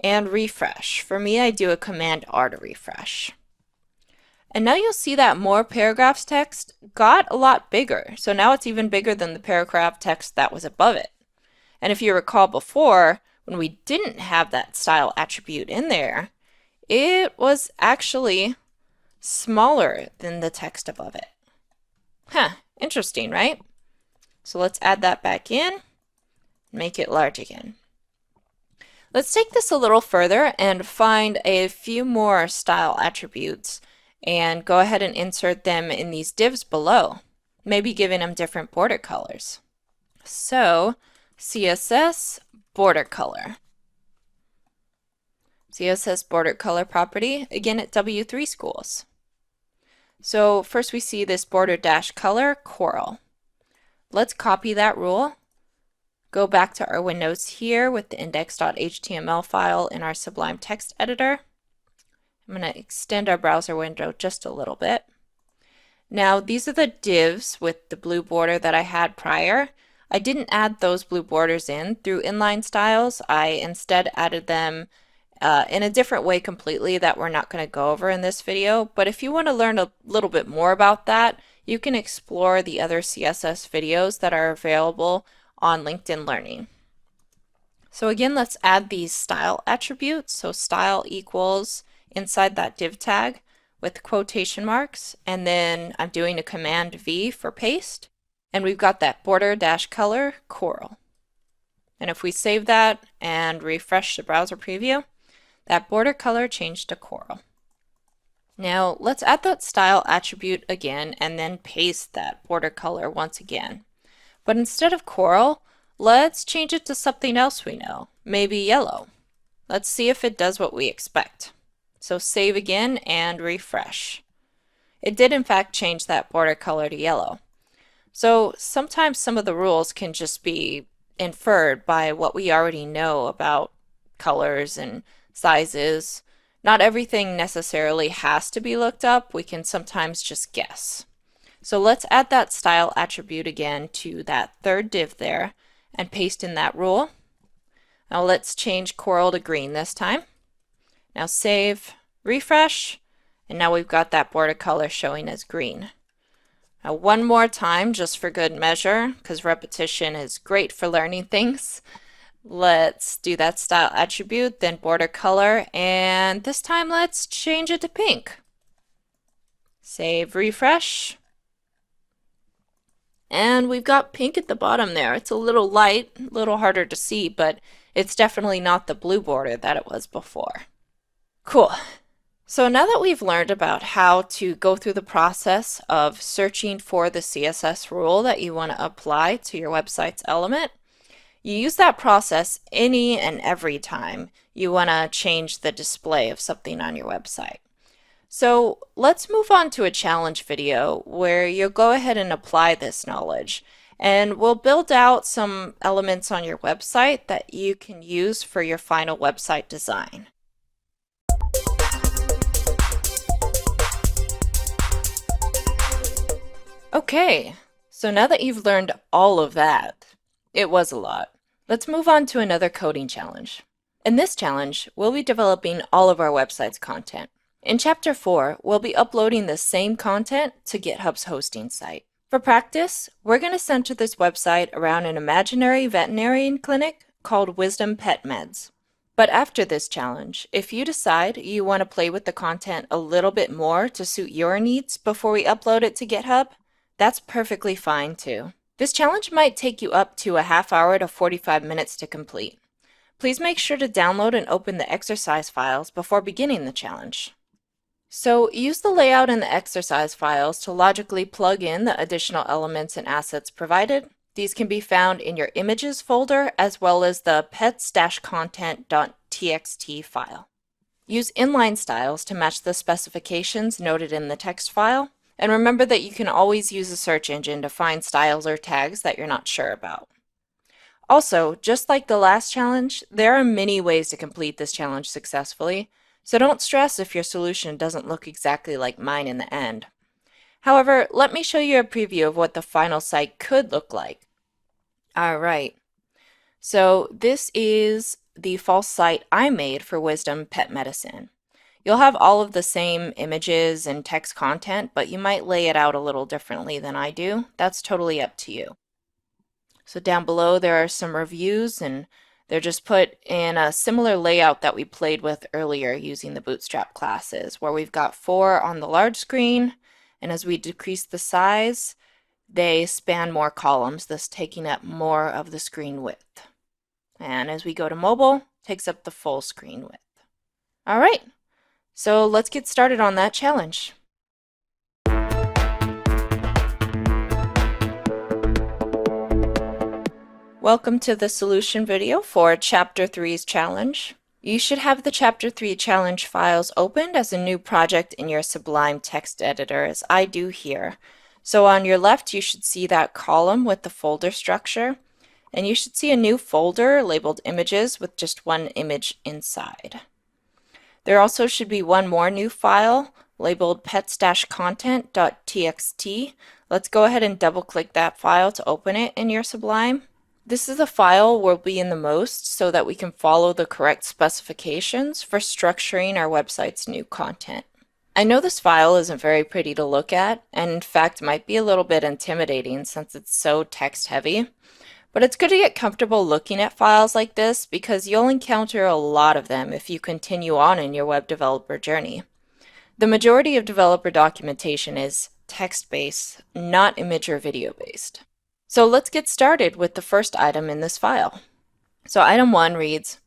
and refresh. For me, I do a command R to refresh. And now you'll see that more paragraphs text got a lot bigger. So now it's even bigger than the paragraph text that was above it. And if you recall before, when we didn't have that style attribute in there, it was actually smaller than the text above it. Interesting, right? So let's add that back in, make it large again. Let's take this a little further and find a few more style attributes and go ahead and insert them in these divs below, maybe giving them different border colors. So CSS border color. CSS border color property, again at W3 Schools. So first we see this border dash color coral. Let's copy that rule. Go back to our windows here with the index.html file in our Sublime text editor. I'm going to extend our browser window just a little bit. Now these are the divs with the blue border that I had prior. I didn't add those blue borders in through inline styles. I instead added them in a different way completely that we're not going to go over in this video. But if you want to learn a little bit more about that, you can explore the other CSS videos that are available on LinkedIn Learning. So again, let's add these style attributes. So style equals inside that div tag with quotation marks, and then I'm doing a command V for paste. And we've got that border dash color coral. And if we save that and refresh the browser preview, that border color changed to coral. Now let's add that style attribute again and then paste that border color once again. But instead of coral, let's change it to something else we know, maybe yellow. Let's see if it does what we expect. So save again and refresh. It did in fact change that border color to yellow. So sometimes some of the rules can just be inferred by what we already know about colors and sizes. Not everything necessarily has to be looked up. We can sometimes just guess. So let's add that style attribute again to that third div there and paste in that rule. Now let's change coral to green this time. Now save, refresh, and now we've got that border color showing as green. Now one more time, just for good measure, because repetition is great for learning things. Let's do that style attribute, then border color, and this time let's change it to pink. Save, refresh. And we've got pink at the bottom there. It's a little light, a little harder to see, but it's definitely not the blue border that it was before. Cool. So now that we've learned about how to go through the process of searching for the CSS rule that you want to apply to your website's element, you use that process any and every time you want to change the display of something on your website. So let's move on to a challenge video where you'll go ahead and apply this knowledge, and we'll build out some elements on your website that you can use for your final website design. Okay, so now that you've learned all of that, it was a lot. Let's move on to another coding challenge. In this challenge, we'll be developing all of our website's content. In Chapter 4, we'll be uploading the same content to GitHub's hosting site. For practice, we're going to center this website around an imaginary veterinarian clinic called Wisdom Pet Meds. But after this challenge, if you decide you want to play with the content a little bit more to suit your needs before we upload it to GitHub, that's perfectly fine too. This challenge might take you up to a half hour to 45 minutes to complete. Please make sure to download and open the exercise files before beginning the challenge. So use the layout in the exercise files to logically plug in the additional elements and assets provided. These can be found in your images folder as well as the pets-content.txt file. Use inline styles to match the specifications noted in the text file. And remember that you can always use a search engine to find styles or tags that you're not sure about. Also, just like the last challenge, there are many ways to complete this challenge successfully, so don't stress if your solution doesn't look exactly like mine in the end. However, let me show you a preview of what the final site could look like. Alright, so this is the false site I made for Wisdom Pet Medicine. You'll have all of the same images and text content, but you might lay it out a little differently than I do. That's totally up to you. So down below there are some reviews, and they're just put in a similar layout that we played with earlier using the Bootstrap classes, where we've got 4 on the large screen, and as we decrease the size, they span more columns, thus taking up more of the screen width. And as we go to mobile, it takes up the full screen width. All right. So let's get started on that challenge. Welcome to the solution video for Chapter 3's challenge. You should have the Chapter 3 challenge files opened as a new project in your Sublime text editor, as I do here. So on your left, you should see that column with the folder structure, and you should see a new folder labeled Images with just one image inside. There also should be one more new file labeled pets-content.txt. Let's go ahead and double click that file to open it in your Sublime. This is the file we'll be in the most so that we can follow the correct specifications for structuring our website's new content. I know this file isn't very pretty to look at, and in fact might be a little bit intimidating since it's so text heavy. But it's good to get comfortable looking at files like this because you'll encounter a lot of them if you continue on in your web developer journey. The majority of developer documentation is text-based, not image or video-based. So let's get started with the first item in this file. So item 1 reads,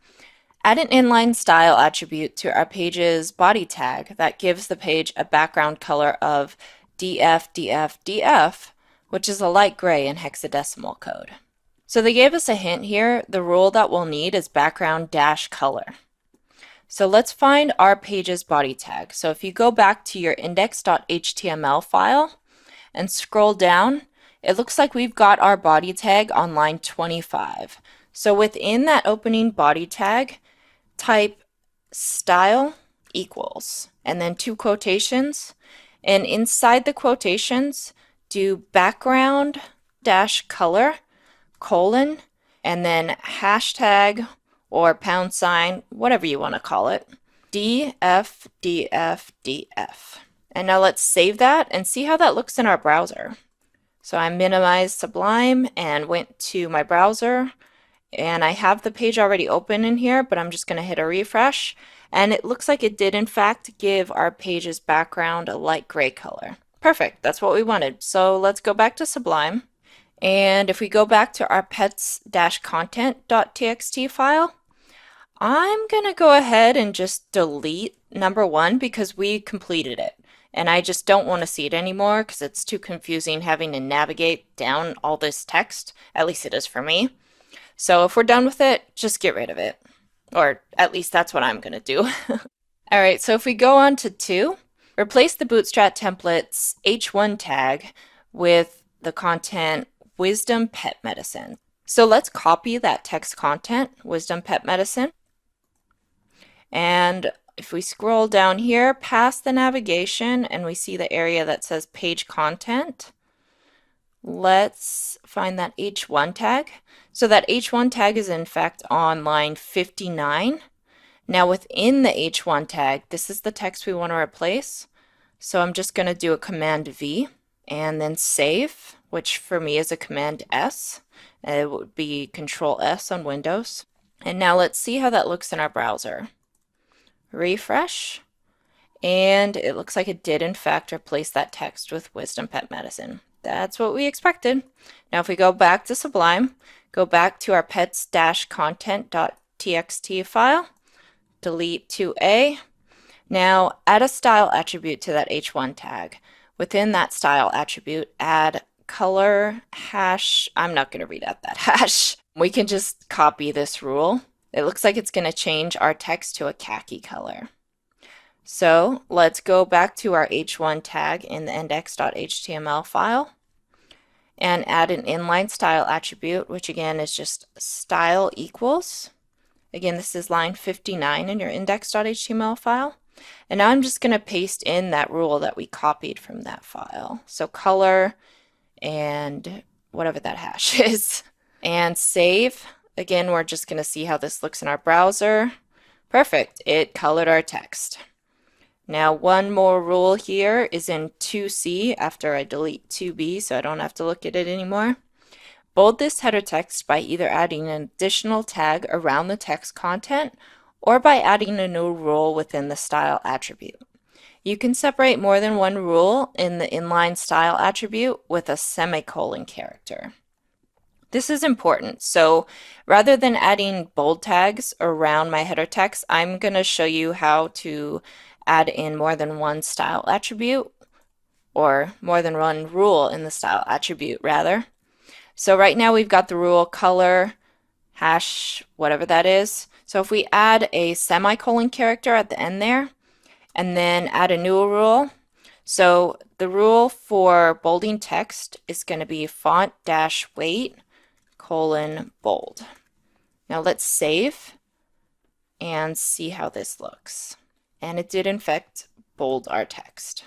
add an inline style attribute to our page's body tag that gives the page a background color of DF, which is a light gray in hexadecimal code. So they gave us a hint here. The rule that we'll need is background-color. So let's find our page's body tag. So if you go back to your index.html file and scroll down, it looks like we've got our body tag on line 25. So within that opening body tag, type style equals, and then 2 quotations, and inside the quotations, do background dash color, colon, and then hashtag or pound sign, whatever you want to call it, DF. And now let's save that and see how that looks in our browser. So I minimized Sublime and went to my browser, and I have the page already open in here, but I'm just going to hit a refresh, and it looks like it did in fact give our page's background a light gray color. Perfect, that's what we wanted. So let's go back to Sublime, and if we go back to our pets-content.txt file, I'm going to go ahead and just delete number 1 because we completed it. And I just don't want to see it anymore because it's too confusing having to navigate down all this text. At least it is for me. So if we're done with it, just get rid of it. Or at least that's what I'm going to do. All right, so if we go on to 2, replace the Bootstrap template's H1 tag with the content Wisdom Pet Medicine. So let's copy that text content, Wisdom Pet Medicine. And if we scroll down here past the navigation and we see the area that says page content, let's find that H1 tag. So that H1 tag is in fact on line 59. Now within the H1 tag, this is the text we want to replace. So I'm just going to do a Command V and then save, which for me is a Command S. It would be Control S on Windows. And now let's see how that looks in our browser. Refresh, and it looks like it did in fact replace that text with Wisdom Pet Medicine. That's what we expected. Now if we go back to Sublime, go back to our pets-content.txt file, delete 2a. Now add a style attribute to that H1 tag. Within that style attribute, add color hash. I'm not going to read out that hash. We can just copy this rule. It looks like it's going to change our text to a khaki color. So let's go back to our H1 tag in the index.html file and add an inline style attribute, which again is just style equals. Again, this is line 59 in your index.html file. And now I'm just going to paste in that rule that we copied from that file. So color and whatever that hash is. And save. Again, we're just going to see how this looks in our browser. Perfect, it colored our text. Now one more rule here is in 2C after I delete 2B so I don't have to look at it anymore. Bold this header text by either adding an additional tag around the text content or by adding a new rule within the style attribute. You can separate more than one rule in the inline style attribute with a semicolon character. This is important. So rather than adding bold tags around my header text, I'm going to show you how to add in more than one style attribute, or more than one rule in the style attribute rather. So right now we've got the rule color hash whatever that is. So if we add a semicolon character at the end there and then add a new rule, so the rule for bolding text is going to be font-weight : bold. Now let's save and see how this looks. And it did in fact bold our text.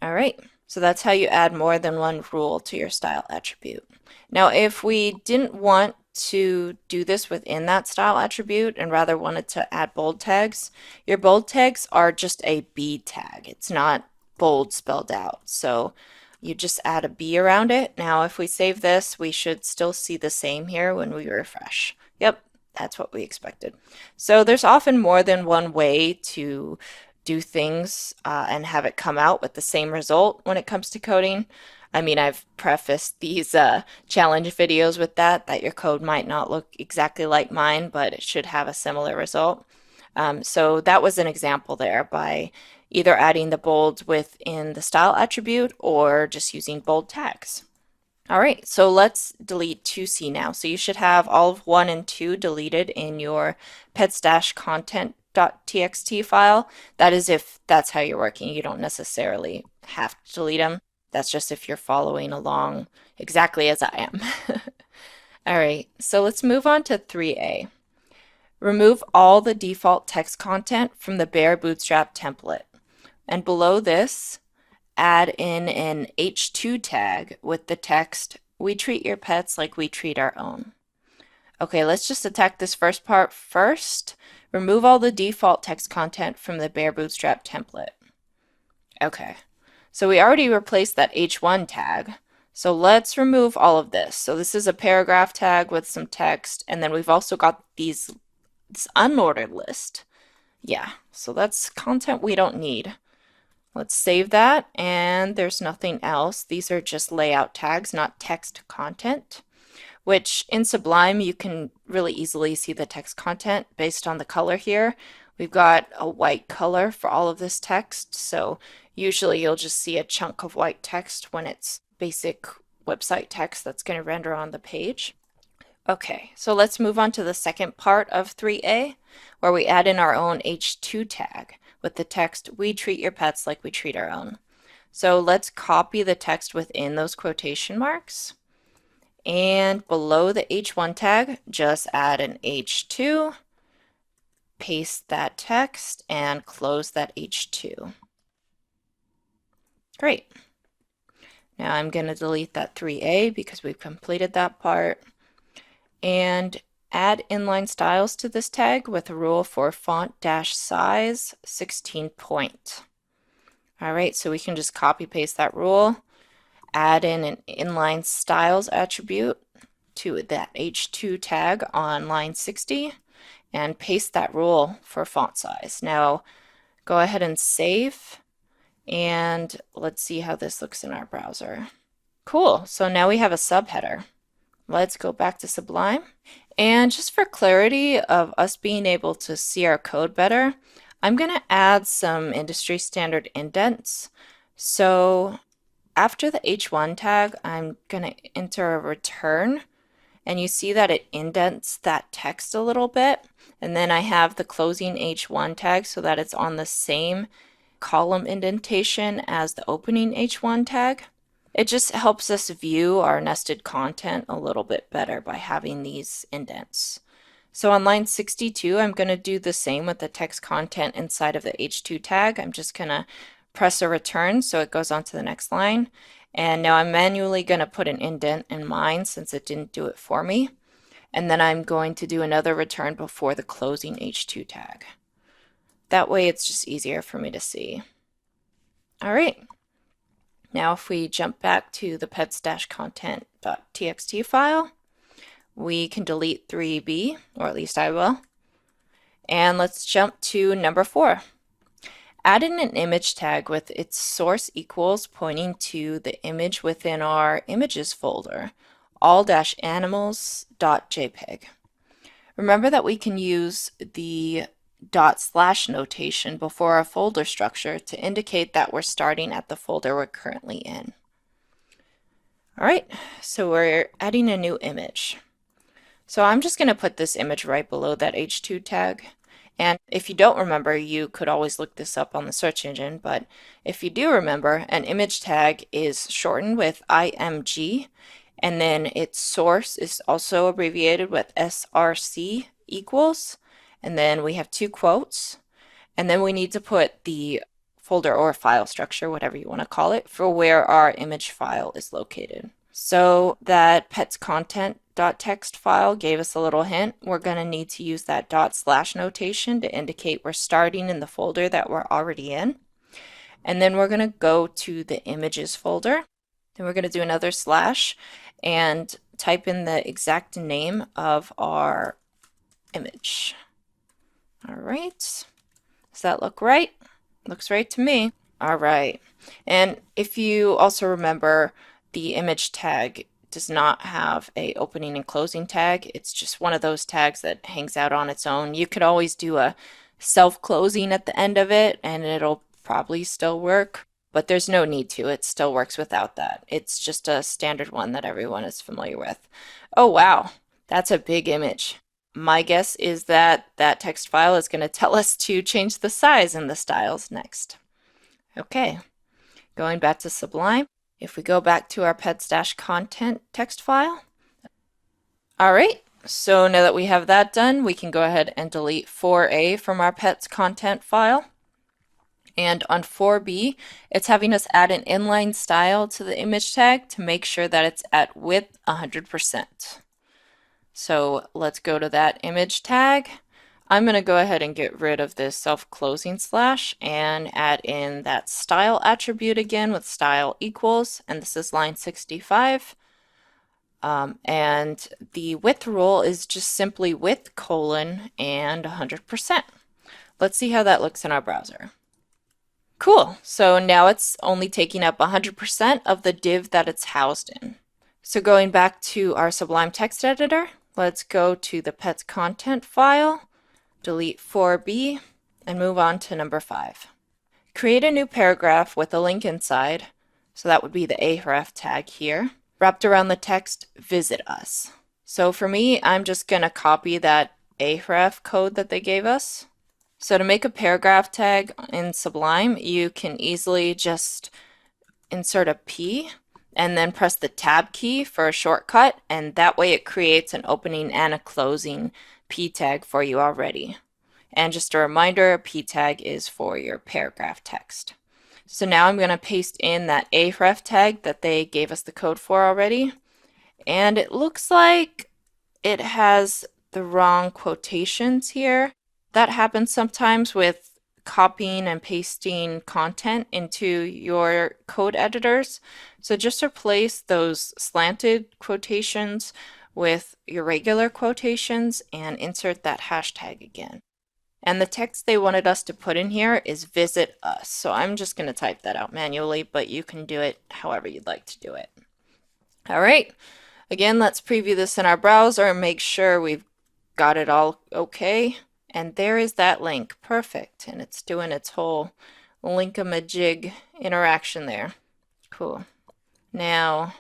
All right, so that's how you add more than one rule to your style attribute. Now if we didn't want to do this within that style attribute and rather wanted to add bold tags, your bold tags are just a B tag. It's not bold spelled out. So you just add a B around it. Now if we save this, we should still see the same here when we refresh. Yep, that's what we expected. So there's often more than one way to do things and have it come out with the same result when it comes to coding. I mean, I've prefaced these challenge videos with that your code might not look exactly like mine, but it should have a similar result. So that was an example there by either adding the bold within the style attribute or just using bold tags. All right, so let's delete 2C now. So you should have all of 1 and 2 deleted in your pets-content.txt file. That is if that's how you're working. You don't necessarily have to delete them. That's just if you're following along exactly as I am. All right, so let's move on to 3A. Remove all the default text content from the bare Bootstrap template. And below this, add in an H2 tag with the text, "We treat your pets like we treat our own." Okay, let's just attack this first part first. Remove all the default text content from the bare Bootstrap template. Okay, so we already replaced that H1 tag. So let's remove all of this. So this is a paragraph tag with some text, and then we've also got this unordered list. Yeah, so that's content we don't need. Let's save that, and there's nothing else. These are just layout tags, not text content, which in Sublime you can really easily see the text content based on the color here. We've got a white color for all of this text, so usually you'll just see a chunk of white text when it's basic website text that's going to render on the page. Okay, so let's move on to the second part of 3A, where we add in our own H2 tag with the text, "We treat your pets like we treat our own." So let's copy the text within those quotation marks. And below the H1 tag, just add an H2, paste that text, and close that H2. Great. Now I'm going to delete that 3A because we've completed that part. And add inline styles to this tag with a rule for font-size 16 point. All right, so we can just copy paste that rule, add in an inline styles attribute to that H2 tag on line 60, and paste that rule for font size. Now go ahead and save, and let's see how this looks in our browser. Cool, so now we have a subheader. Let's go back to Sublime. And just for clarity of us being able to see our code better, I'm going to add some industry standard indents. So after the H1 tag, I'm going to enter a return, and you see that it indents that text a little bit. And then I have the closing H1 tag so that it's on the same column indentation as the opening H1 tag. It just helps us view our nested content a little bit better by having these indents. So on line 62, I'm going to do the same with the text content inside of the H2 tag. I'm just going to press a return so it goes on to the next line. And now I'm manually going to put an indent in mine since it didn't do it for me. And then I'm going to do another return before the closing H2 tag. That way it's just easier for me to see. All right. Now if we jump back to the pets-content.txt file, we can delete 3B, or at least I will. And let's jump to number 4. Add in an image tag with its source equals pointing to the image within our images folder, all-animals.jpg. Remember that we can use the // notation before our folder structure to indicate that we're starting at the folder we're currently in. All right, so we're adding a new image. So I'm just going to put this image right below that H2 tag. And if you don't remember, you could always look this up on the search engine, but if you do remember, an image tag is shortened with img, and then its source is also abbreviated with src equals, and then we have 2 quotes, and then we need to put the folder or file structure, whatever you want to call it, for where our image file is located. So that pets-content.txt file gave us a little hint. We're going to need to use that // notation to indicate we're starting in the folder that we're already in. And then we're going to go to the images folder. Then we're going to do another slash and type in the exact name of our image. All right. Does that look right? Looks right to me. All right. And if you also remember, the image tag does not have a opening and closing tag. It's just one of those tags that hangs out on its own. You could always do a self-closing at the end of it and it'll probably still work, but there's no need to. It still works without that. It's just a standard one that everyone is familiar with. Oh wow, that's a big image. My guess is that that text file is going to tell us to change the size and the styles next. Okay, going back to Sublime. If we go back to our pets-content text file. All right, so now that we have that done, we can go ahead and delete 4a from our pets content file. And on 4b, it's having us add an inline style to the image tag to make sure that it's at width 100%. So let's go to that image tag. I'm going to go ahead and get rid of this self-closing slash and add in that style attribute again with style equals, and this is line 65. And the width rule is just simply width colon and 100%. Let's see how that looks in our browser. Cool, so now it's only taking up 100% of the div that it's housed in. So going back to our Sublime text editor, let's go to the pets content file, delete 4b, and move on to number 5. Create a new paragraph with a link inside, so that would be the href tag here, wrapped around the text, visit us. So for me, I'm just going to copy that href code that they gave us. So to make a paragraph tag in Sublime, you can easily just insert a P and then press the tab key for a shortcut, and that way it creates an opening and a closing P tag for you already. And just a reminder, a P tag is for your paragraph text. So now I'm going to paste in that href tag that they gave us the code for already. And it looks like it has the wrong quotations here. That happens sometimes with copying and pasting content into your code editors. So just replace those slanted quotations with your regular quotations and insert that hashtag again. And the text they wanted us to put in here is visit us. So I'm just going to type that out manually, but you can do it however you'd like to do it. All right. Again, let's preview this in our browser and make sure we've got it all okay. And there is that link. Perfect. And it's doing its whole link-a-majig interaction there. Cool. Now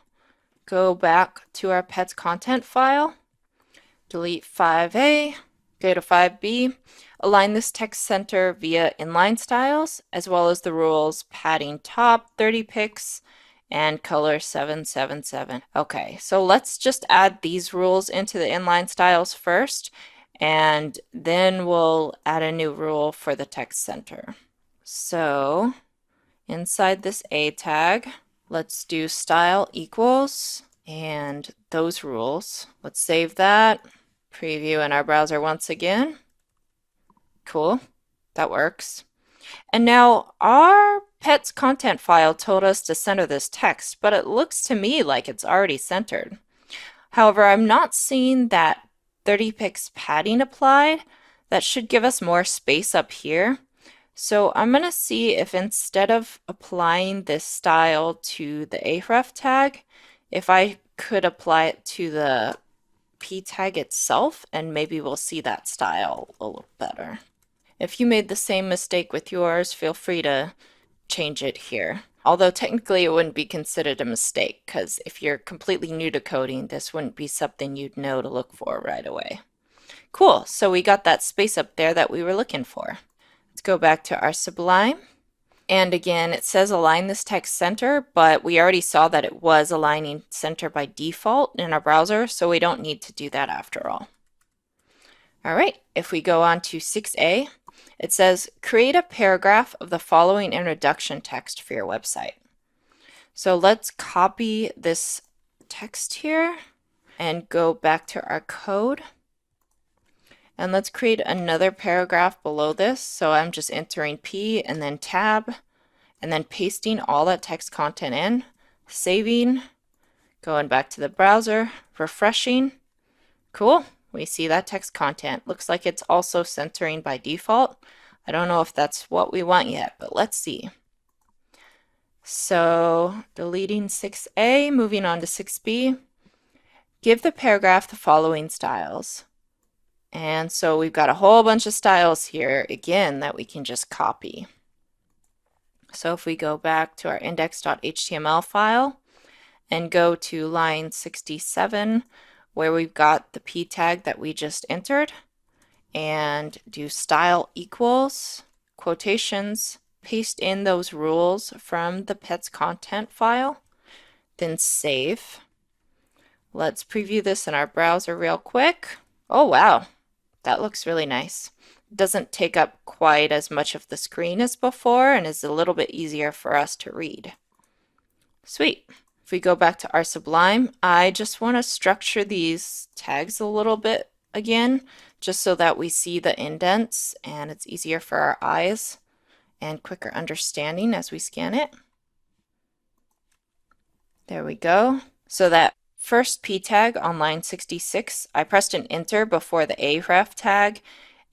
go back to our pets content file, delete 5a, go to 5b, align this text center via inline styles, as well as the rules padding top 30 pixels and color 777. Okay, so let's just add these rules into the inline styles first, and then we'll add a new rule for the text center. So inside this a tag, let's do style equals and those rules. Let's save that, preview in our browser once again. Cool, that works. And now our pets content file told us to center this text, but it looks to me like it's already centered. However, I'm not seeing that 30 pixels padding applied. That should give us more space up here. So I'm going to see if instead of applying this style to the href tag, if I could apply it to the p tag itself, and maybe we'll see that style a little better. If you made the same mistake with yours, feel free to change it here. Although technically it wouldn't be considered a mistake, because if you're completely new to coding, this wouldn't be something you'd know to look for right away. Cool, so we got that space up there that we were looking for. Let's go back to our Sublime. And again, it says align this text center, but we already saw that it was aligning center by default in our browser, so we don't need to do that after all. All right, if we go on to 6a, it says create a paragraph of the following introduction text for your website. So let's copy this text here and go back to our code. And let's create another paragraph below this. So I'm just entering P and then tab and then pasting all that text content in, saving, going back to the browser, refreshing. Cool. We see that text content. Looks like it's also centering by default. I don't know if that's what we want yet, but let's see. So deleting 6A, moving on to 6B. Give the paragraph the following styles. And so we've got a whole bunch of styles here, again, that we can just copy. So if we go back to our index.html file and go to line 67, where we've got the p tag that we just entered, and do style equals, quotations, paste in those rules from the pets content file, then save. Let's preview this in our browser real quick. Oh wow, that looks really nice. It doesn't take up quite as much of the screen as before and is a little bit easier for us to read. Sweet. If we go back to our Sublime, I just want to structure these tags a little bit again, just so that we see the indents and it's easier for our eyes and quicker understanding as we scan it. There we go. So that first p tag on line 66, I pressed an enter before the href tag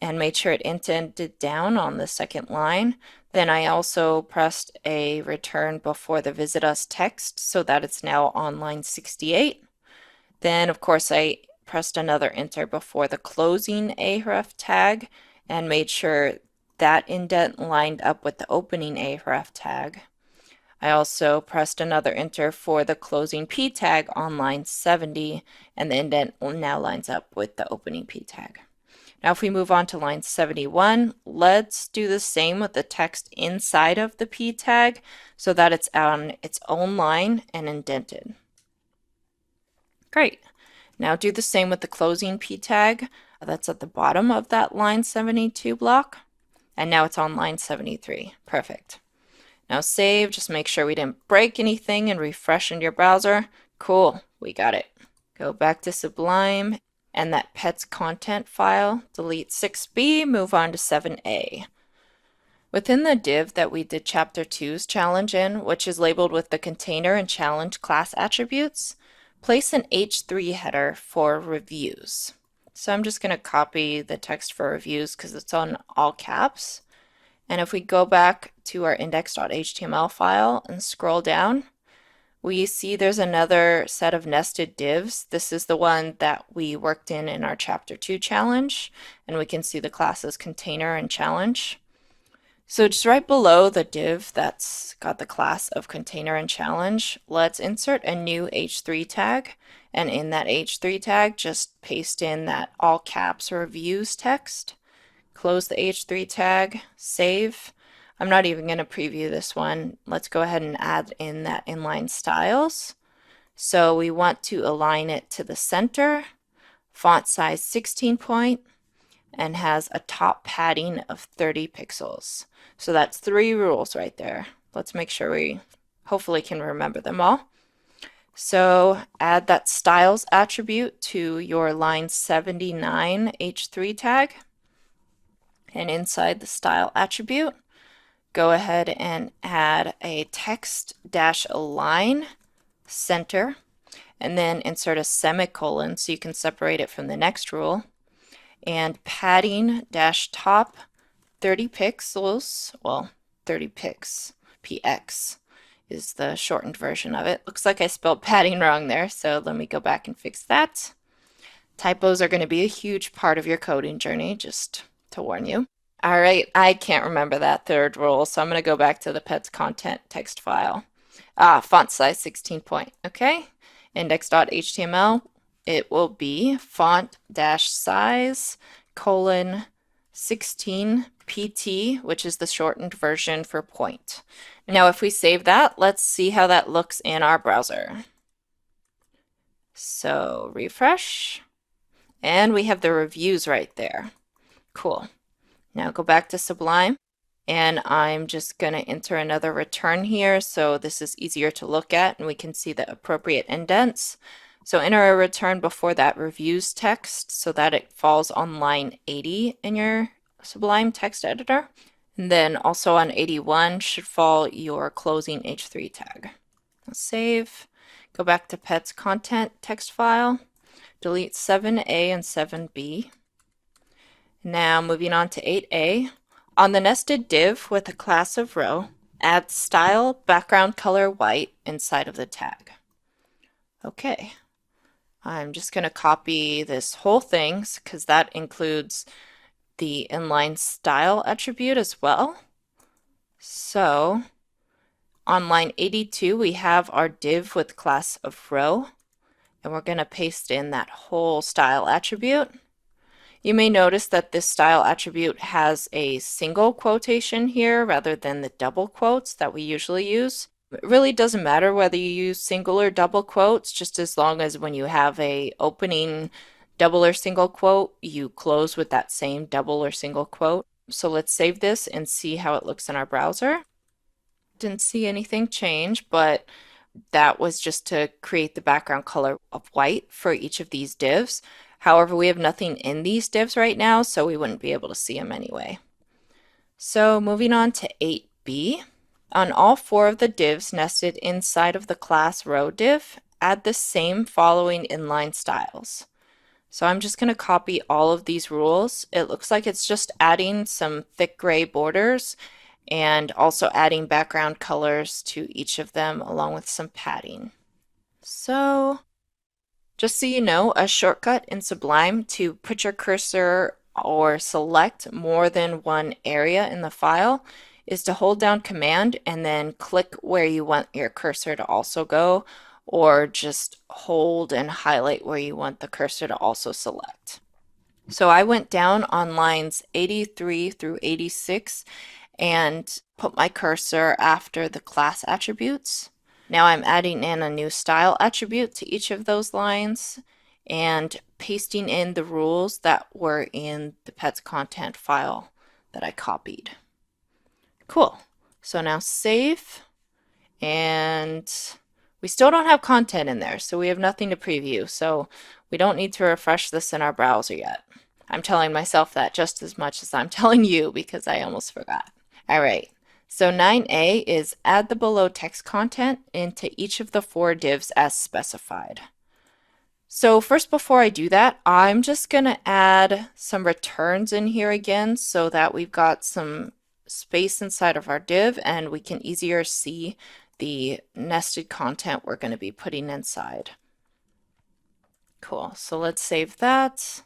and made sure it indented down on the second line. Then I also pressed a return before the visit us text so that it's now on line 68. Then of course I pressed another enter before the closing href tag and made sure that indent lined up with the opening href tag. I also pressed another enter for the closing p tag on line 70, and the indent now lines up with the opening p tag. Now if we move on to line 71, let's do the same with the text inside of the p tag so that it's on its own line and indented. Great. Now do the same with the closing p tag. That's at the bottom of that line 72 block. And now it's on line 73. Perfect. Now save, just make sure we didn't break anything and refresh in your browser. Cool, we got it. Go back to Sublime and that pets content file, delete 6B, move on to 7A. Within the div that we did chapter 2's challenge in, which is labeled with the container and challenge class attributes, place an H3 header for reviews. So I'm just going to copy the text for reviews because it's on all caps. And if we go back to our index.html file and scroll down, we see there's another set of nested divs. This is the one that we worked in our chapter 2 challenge, and we can see the classes container and challenge. So just right below the div that's got the class of container and challenge, let's insert a new H3 tag, and in that H3 tag just paste in that all caps reviews text. Close the H3 tag, save. I'm not even going to preview this one. Let's go ahead and add in that inline styles. So we want to align it to the center, font size 16 point, and has a top padding of 30 pixels. So that's 3 rules right there. Let's make sure we hopefully can remember them all. So add that styles attribute to your line 79 H3 tag. And inside the style attribute, go ahead and add a text-align center, and then insert a semicolon so you can separate it from the next rule, and padding-top 30 pixels, well, 30 pix, px is the shortened version of it. Looks like I spelled padding wrong there, so let me go back and fix that. Typos are going to be a huge part of your coding journey, just to warn you. All right, I can't remember that third rule, so I'm going to go back to the pets content text file. Font size 16 point, okay? Index.html, it will be font-size : 16 pt, which is the shortened version for point. Now if we save that, let's see how that looks in our browser. So refresh, and we have the reviews right there. Cool. Now go back to Sublime, and I'm just going to enter another return here so this is easier to look at and we can see the appropriate indents. So enter a return before that reviews text so that it falls on line 80 in your Sublime text editor. And then also on 81 should fall your closing H3 tag. Save, go back to pets content text file, delete 7A and 7B. Now moving on to 8A, on the nested div with a class of row, Add style background color white inside of the tag. Okay, I'm just going to copy this whole thing because that includes the inline style attribute as well. So on line 82, we have our div with class of row, and we're going to paste in that whole style attribute. You may notice that this style attribute has a single quotation here rather than the double quotes that we usually use. It really doesn't matter whether you use single or double quotes, just as long as when you have a opening double or single quote, you close with that same double or single quote. So let's save this and see how it looks in our browser. Didn't see anything change, but that was just to create the background color of white for each of these divs. However, we have nothing in these divs right now, so we wouldn't be able to see them anyway. So moving on to 8b, on all 4 of the divs nested inside of the class row div, add the same following inline styles. So I'm just going to copy all of these rules. It looks like it's just adding some thick gray borders and also adding background colors to each of them along with some padding. So just so you know, a shortcut in Sublime to put your cursor or select more than one area in the file is to hold down Command and then click where you want your cursor to also go, or just hold and highlight where you want the cursor to also select. So I went down on lines 83 through 86 and put my cursor after the class attributes. Now I'm adding in a new style attribute to each of those lines and pasting in the rules that were in the pets content file that I copied. Cool. So now save, and we still don't have content in there, so we have nothing to preview, so we don't need to refresh this in our browser yet. I'm telling myself that just as much as I'm telling you because I almost forgot. All right. So 9a is add the below text content into each of the 4 divs as specified. So first, before I do that, I'm just going to add some returns in here again so that we've got some space inside of our div and we can easier see the nested content we're going to be putting inside. Cool. So let's save that.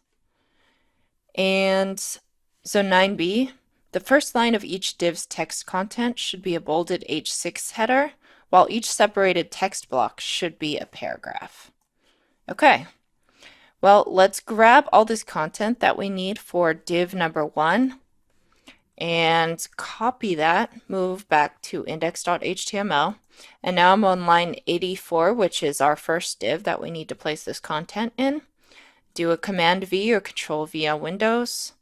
And so 9b, the first line of each div's text content should be a bolded H6 header, while each separated text block should be a paragraph. Okay, well, let's grab all this content that we need for div number 1 and copy that, move back to index.html, and now I'm on line 84, which is our first div that we need to place this content in. Do a Command V or Control V on Windows.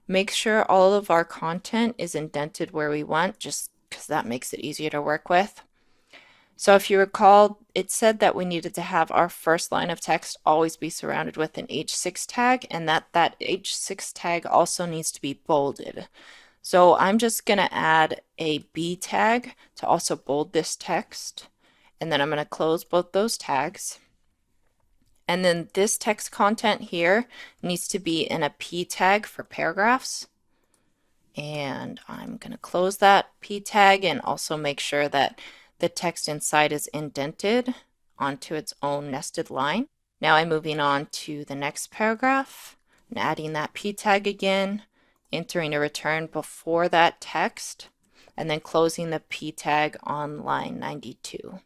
Make sure all of our content is indented where we want, just because that makes it easier to work with. So if you recall, it said that we needed to have our first line of text always be surrounded with an H6 tag, and that H6 tag also needs to be bolded. So I'm just going to add a B tag to also bold this text, and then I'm going to close both those tags. And then this text content here needs to be in a P tag for paragraphs. And I'm going to close that P tag and also make sure that the text inside is indented onto its own nested line. Now I'm moving on to the next paragraph and adding that P tag again, entering a return before that text, and then closing the P tag on line 92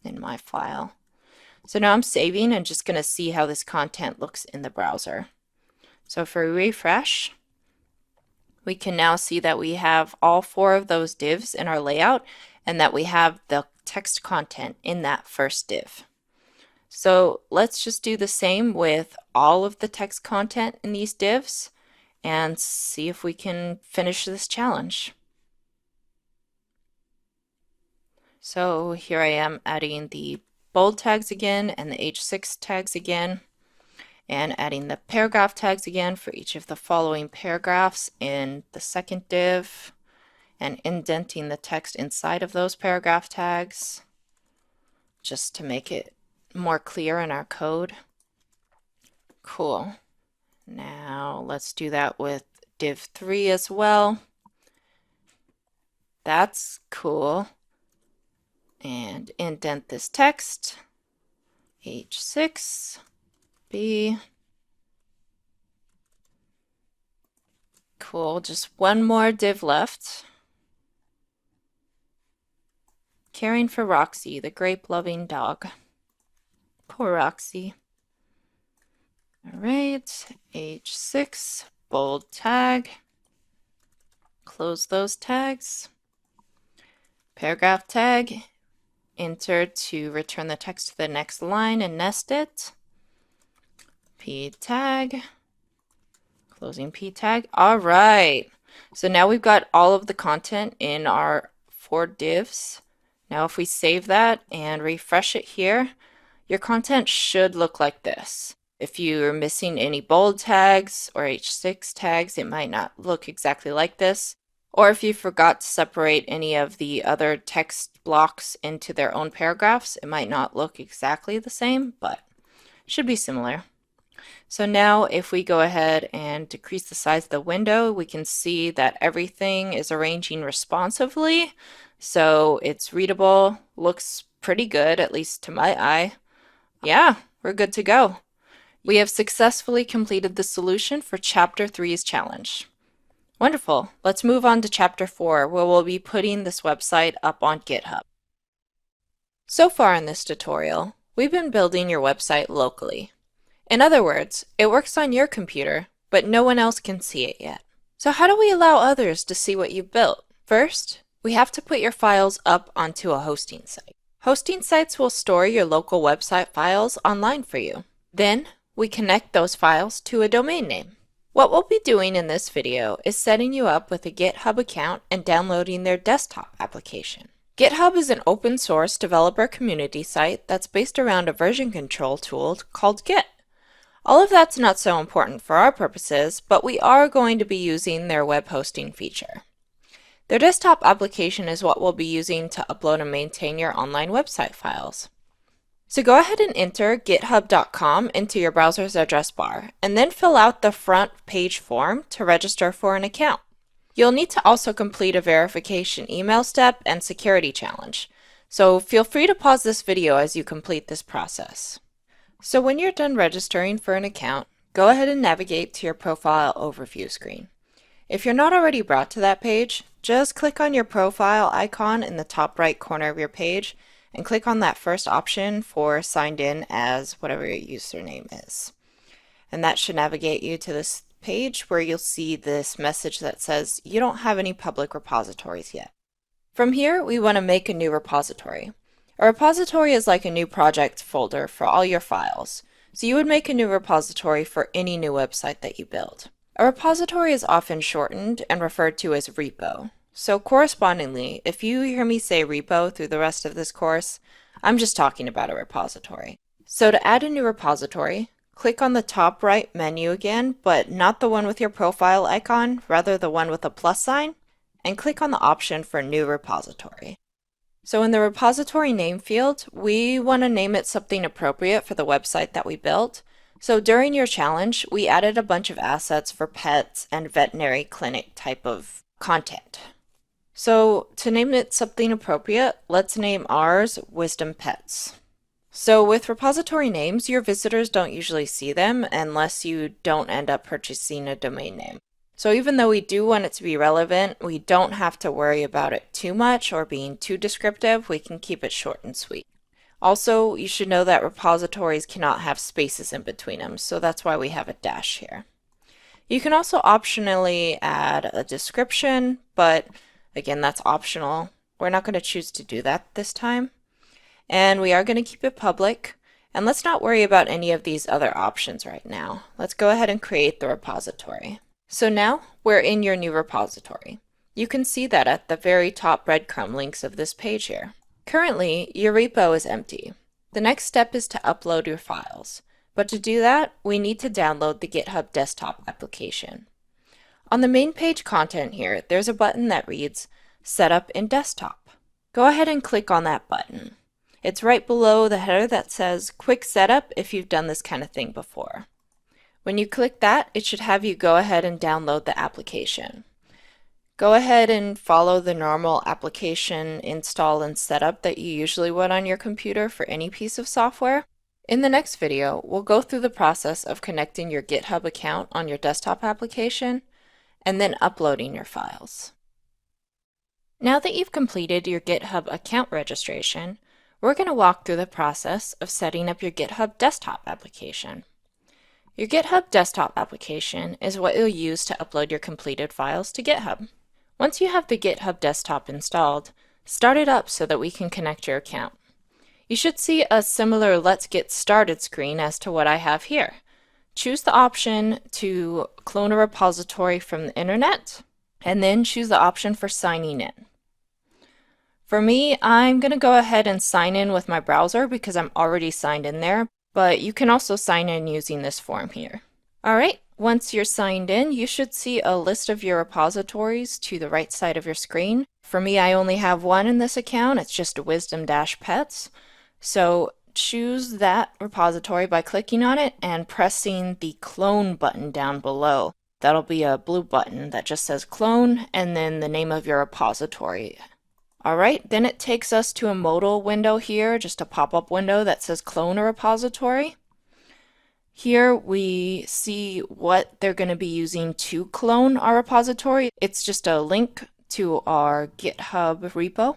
in my file. So now I'm saving and just going to see how this content looks in the browser. So if we refresh, we can now see that we have all 4 of those divs in our layout and that we have the text content in that first div. So let's just do the same with all of the text content in these divs and see if we can finish this challenge. So here I am adding the bold tags again and the H6 tags again, and adding the paragraph tags again for each of the following paragraphs in the second div, and indenting the text inside of those paragraph tags just to make it more clear in our code. Cool. Now let's do that with div 3 as well. That's cool. And indent this text. H6, B. Cool, just one more div left. Caring for Roxy, the grape-loving dog. Poor Roxy. All right, H6, bold tag. Close those tags. Paragraph tag. Enter to return the text to the next line and nest it. P tag. Closing P tag. All right. So now we've got all of the content in our 4 divs. Now if we save that and refresh it here, your content should look like this. If you're missing any bold tags or H6 tags, it might not look exactly like this. Or if you forgot to separate any of the other text blocks into their own paragraphs, it might not look exactly the same, but should be similar. So now if we go ahead and decrease the size of the window, we can see that everything is arranging responsively. So it's readable, looks pretty good, at least to my eye. Yeah, we're good to go. We have successfully completed the solution for Chapter 3's challenge. Wonderful. Let's move on to Chapter 4, where we'll be putting this website up on GitHub. So far in this tutorial, we've been building your website locally. In other words, it works on your computer, but no one else can see it yet. So how do we allow others to see what you've built? First, we have to put your files up onto a hosting site. Hosting sites will store your local website files online for you. Then, we connect those files to a domain name. What we'll be doing in this video is setting you up with a GitHub account and downloading their desktop application. GitHub is an open source developer community site that's based around a version control tool called Git. All of that's not so important for our purposes, but we are going to be using their web hosting feature. Their desktop application is what we'll be using to upload and maintain your online website files. So go ahead and enter github.com into your browser's address bar, and then fill out the front page form to register for an account. You'll need to also complete a verification email step and security challenge, so feel free to pause this video as you complete this process. So when you're done registering for an account, go ahead and navigate to your profile overview screen. If you're not already brought to that page, just click on your profile icon in the top right corner of your page and click on that first option for signed in as whatever your username is. And that should navigate you to this page where you'll see this message that says you don't have any public repositories yet. From here, we want to make a new repository. A repository is like a new project folder for all your files, so you would make a new repository for any new website that you build. A repository is often shortened and referred to as repo. So correspondingly, if you hear me say repo through the rest of this course, I'm just talking about a repository. So to add a new repository, click on the top right menu again, but not the one with your profile icon, rather the one with a plus sign, and click on the option for new repository. So in the repository name field, we want to name it something appropriate for the website that we built. So during your challenge, we added a bunch of assets for pets and veterinary clinic type of content. So to name it something appropriate, let's name ours Wisdom Pets. So with repository names, your visitors don't usually see them unless you don't end up purchasing a domain name. So even though we do want it to be relevant, we don't have to worry about it too much or being too descriptive. We can keep it short and sweet. Also, you should know that repositories cannot have spaces in between them, so that's why we have a dash here. You can also optionally add a description, but again, that's optional. We're not going to choose to do that this time. And we are going to keep it public. And let's not worry about any of these other options right now. Let's go ahead and create the repository. So now we're in your new repository. You can see that at the very top breadcrumb links of this page here. Currently, your repo is empty. The next step is to upload your files. But to do that, we need to download the GitHub desktop application. On the main page content here, there's a button that reads Setup in Desktop. Go ahead and click on that button. It's right below the header that says Quick Setup if you've done this kind of thing before. When you click that, it should have you go ahead and download the application. Go ahead and follow the normal application install and setup that you usually would on your computer for any piece of software. In the next video, we'll go through the process of connecting your GitHub account on your desktop application and then uploading your files. Now that you've completed your GitHub account registration, we're going to walk through the process of setting up your GitHub desktop application. Your GitHub desktop application is what you'll use to upload your completed files to GitHub. Once you have the GitHub desktop installed, start it up so that we can connect your account. You should see a similar Let's Get Started screen as to what I have here. Choose the option to clone a repository from the internet, and then choose the option for signing in. For me, I'm going to go ahead and sign in with my browser because I'm already signed in there, but you can also sign in using this form here. Alright, once you're signed in, you should see a list of your repositories to the right side of your screen. For me, I only have one in this account. It's just wisdom-pets. So choose that repository by clicking on it and pressing the clone button down below. That'll be a blue button that just says clone and then the name of your repository. Alright, then it takes us to a modal window here, just a pop-up window that says clone a repository. Here we see what they're going to be using to clone our repository. It's just a link to our GitHub repo.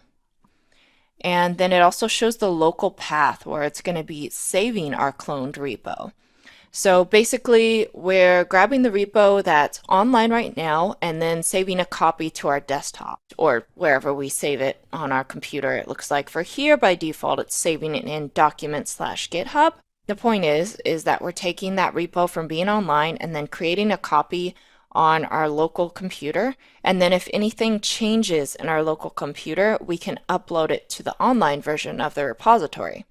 And then it also shows the local path where it's going to be saving our cloned repo. So basically, we're grabbing the repo that's online right now and then saving a copy to our desktop or wherever we save it on our computer. It looks like for here, by default, it's saving it in documents/GitHub. The point is that we're taking that repo from being online and then creating a copy on our local computer. And then if anything changes in our local computer, we can upload it to the online version of the repository.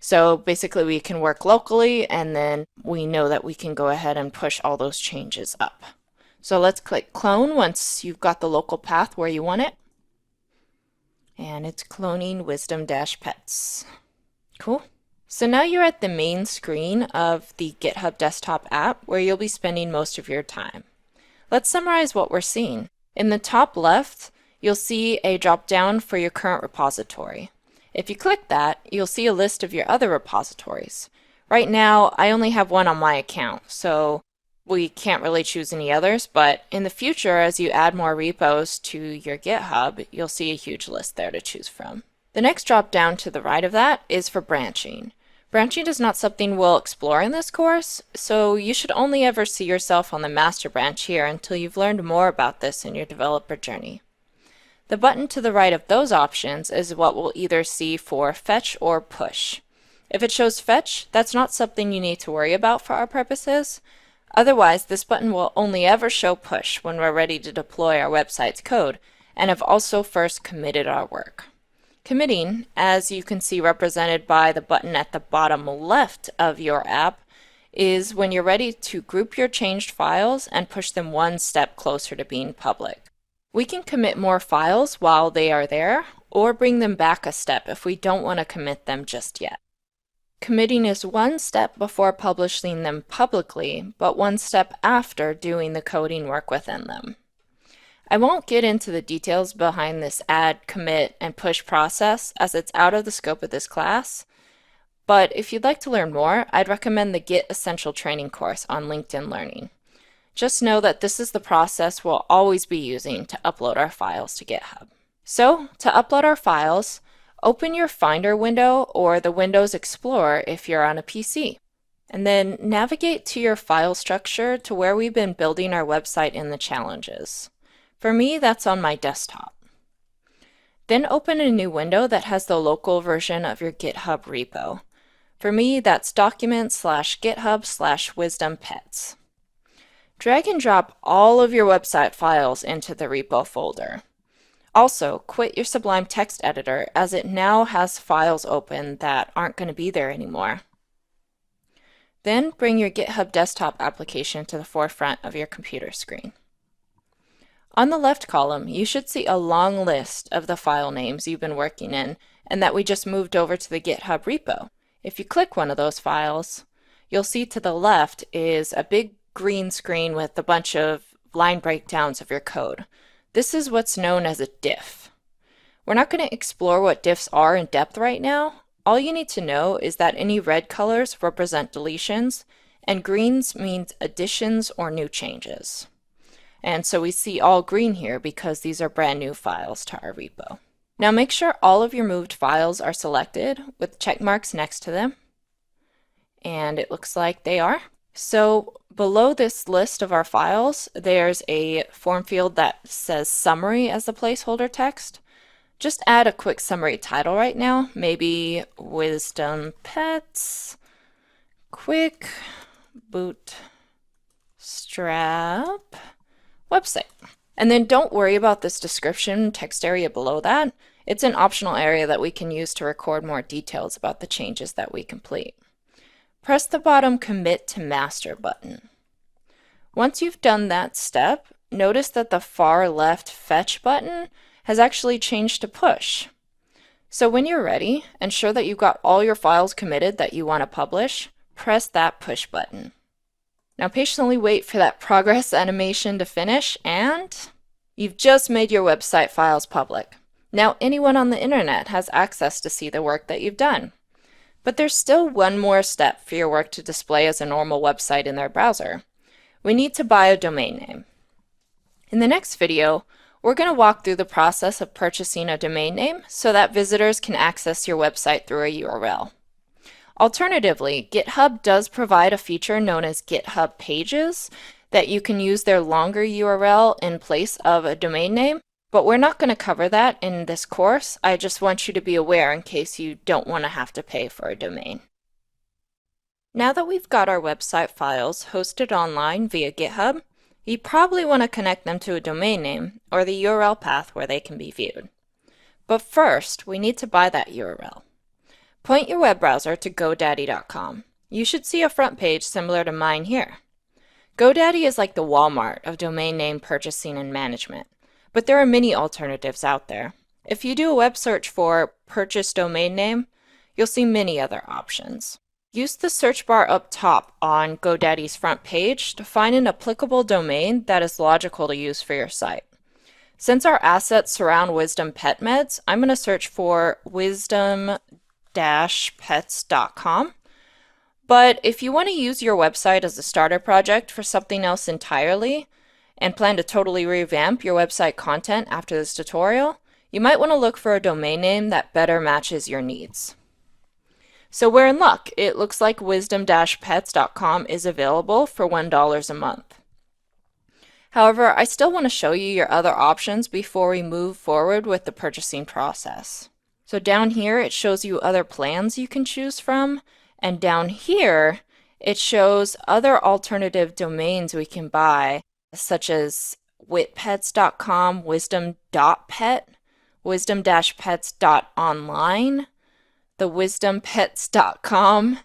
So basically we can work locally and then we know that we can go ahead and push all those changes up. So let's click clone once you've got the local path where you want it. And it's cloning wisdom-pets. Cool. So now you're at the main screen of the GitHub desktop app where you'll be spending most of your time. Let's summarize what we're seeing. In the top left, you'll see a drop-down for your current repository. If you click that, you'll see a list of your other repositories. Right now, I only have one on my account, so we can't really choose any others, but in the future, as you add more repos to your GitHub, you'll see a huge list there to choose from. The next drop-down to the right of that is for branching. Branching is not something we'll explore in this course, so you should only ever see yourself on the master branch here until you've learned more about this in your developer journey. The button to the right of those options is what we'll either see for fetch or push. If it shows fetch, that's not something you need to worry about for our purposes. Otherwise, this button will only ever show push when we're ready to deploy our website's code and have also first committed our work. Committing, as you can see represented by the button at the bottom left of your app, is when you're ready to group your changed files and push them one step closer to being public. We can commit more files while they are there, or bring them back a step if we don't want to commit them just yet. Committing is one step before publishing them publicly, but one step after doing the coding work within them. I won't get into the details behind this add, commit, and push process as it's out of the scope of this class, but if you'd like to learn more, I'd recommend the Git Essential Training course on LinkedIn Learning. Just know that this is the process we'll always be using to upload our files to GitHub. So, to upload our files, open your Finder window or the Windows Explorer if you're on a PC, and then navigate to your file structure to where we've been building our website in the challenges. For me, that's on my desktop. Then open a new window that has the local version of your GitHub repo. For me, that's documents/github/wisdom-pets. Drag and drop all of your website files into the repo folder. Also, quit your Sublime text editor as it now has files open that aren't going to be there anymore. Then bring your GitHub desktop application to the forefront of your computer screen. On the left column, you should see a long list of the file names you've been working in and that we just moved over to the GitHub repo. If you click one of those files, you'll see to the left is a big green screen with a bunch of line breakdowns of your code. This is what's known as a diff. We're not going to explore what diffs are in depth right now. All you need to know is that any red colors represent deletions, and greens means additions or new changes. And so we see all green here because these are brand new files to our repo. Now make sure all of your moved files are selected with check marks next to them. And it looks like they are. So below this list of our files, there's a form field that says summary as the placeholder text. Just add a quick summary title right now, maybe Wisdom Pets, Quick Bootstrap Website. And then don't worry about this description text area below that. It's an optional area that we can use to record more details about the changes that we complete. Press the bottom Commit to Master button. Once you've done that step, notice that the far left Fetch button has actually changed to Push. So when you're ready, ensure that you've got all your files committed that you want to publish, press that Push button. Now patiently wait for that progress animation to finish, and you've just made your website files public. Now anyone on the internet has access to see the work that you've done. But there's still one more step for your work to display as a normal website in their browser. We need to buy a domain name. In the next video, we're going to walk through the process of purchasing a domain name so that visitors can access your website through a URL. Alternatively, GitHub does provide a feature known as GitHub Pages that you can use their longer URL in place of a domain name. But we're not going to cover that in this course. I just want you to be aware in case you don't want to have to pay for a domain. Now that we've got our website files hosted online via GitHub, you probably want to connect them to a domain name or the URL path where they can be viewed. But first, we need to buy that URL. Point your web browser to GoDaddy.com. You should see a front page similar to mine here. GoDaddy is like the Walmart of domain name purchasing and management. But there are many alternatives out there. If you do a web search for purchase domain name, you'll see many other options. Use the search bar up top on GoDaddy's front page to find an applicable domain that is logical to use for your site. Since our assets surround Wisdom Pet Meds, I'm going to search for wisdom-pets.com. But if you want to use your website as a starter project for something else entirely, and plan to totally revamp your website content after this tutorial, you might want to look for a domain name that better matches your needs. So we're in luck. It looks like wisdom-pets.com is available for $1 a month. However, I still want to show you your other options before we move forward with the purchasing process. So down here it shows you other plans you can choose from, and down here it shows other alternative domains we can buy, such as witpets.com, wisdom.pet, wisdom-pets.online, the wisdompets.com,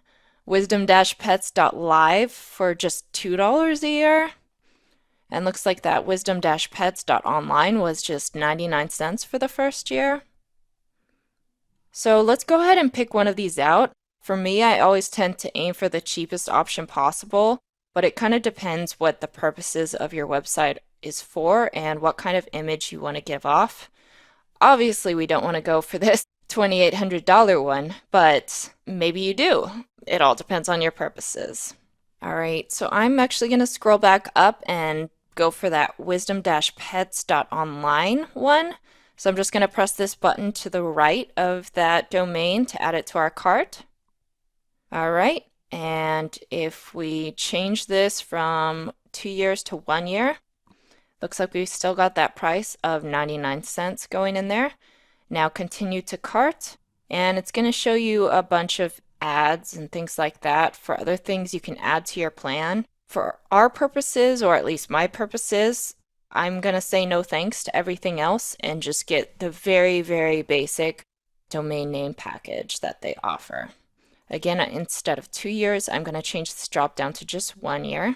wisdom-pets.live for just $2 a year. And looks like that wisdom-pets.online was just 99 cents for the first year. So let's go ahead and pick one of these out. For me, I always tend to aim for the cheapest option possible, but it kind of depends what the purposes of your website is for and what kind of image you want to give off. Obviously, we don't want to go for this $2,800 one, but maybe you do. It all depends on your purposes. All right, so I'm actually going to scroll back up and go for that wisdom-pets.online one. So I'm just going to press this button to the right of that domain to add it to our cart. All right. And if we change this from 2 years to 1 year, looks like we've still got that price of 99 cents going in there. Now continue to cart, and it's going to show you a bunch of ads and things like that for other things you can add to your plan. For our purposes, or at least my purposes, I'm going to say no thanks to everything else and just get the very, very basic domain name package that they offer. Again, instead of 2 years, I'm going to change this drop down to just 1 year.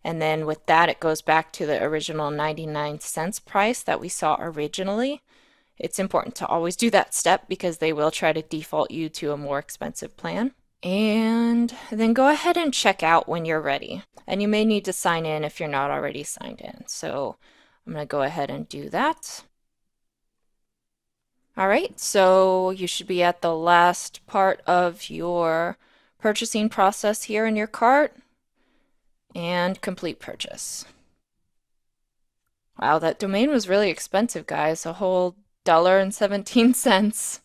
And then with that, it goes back to the original 99 cents price that we saw originally. It's important to always do that step because they will try to default you to a more expensive plan. And then go ahead and check out when you're ready. And you may need to sign in if you're not already signed in. So I'm going to go ahead and do that. All right, so you should be at the last part of your purchasing process here in your cart and complete purchase. Wow, that domain was really expensive, guys. A whole $1.17.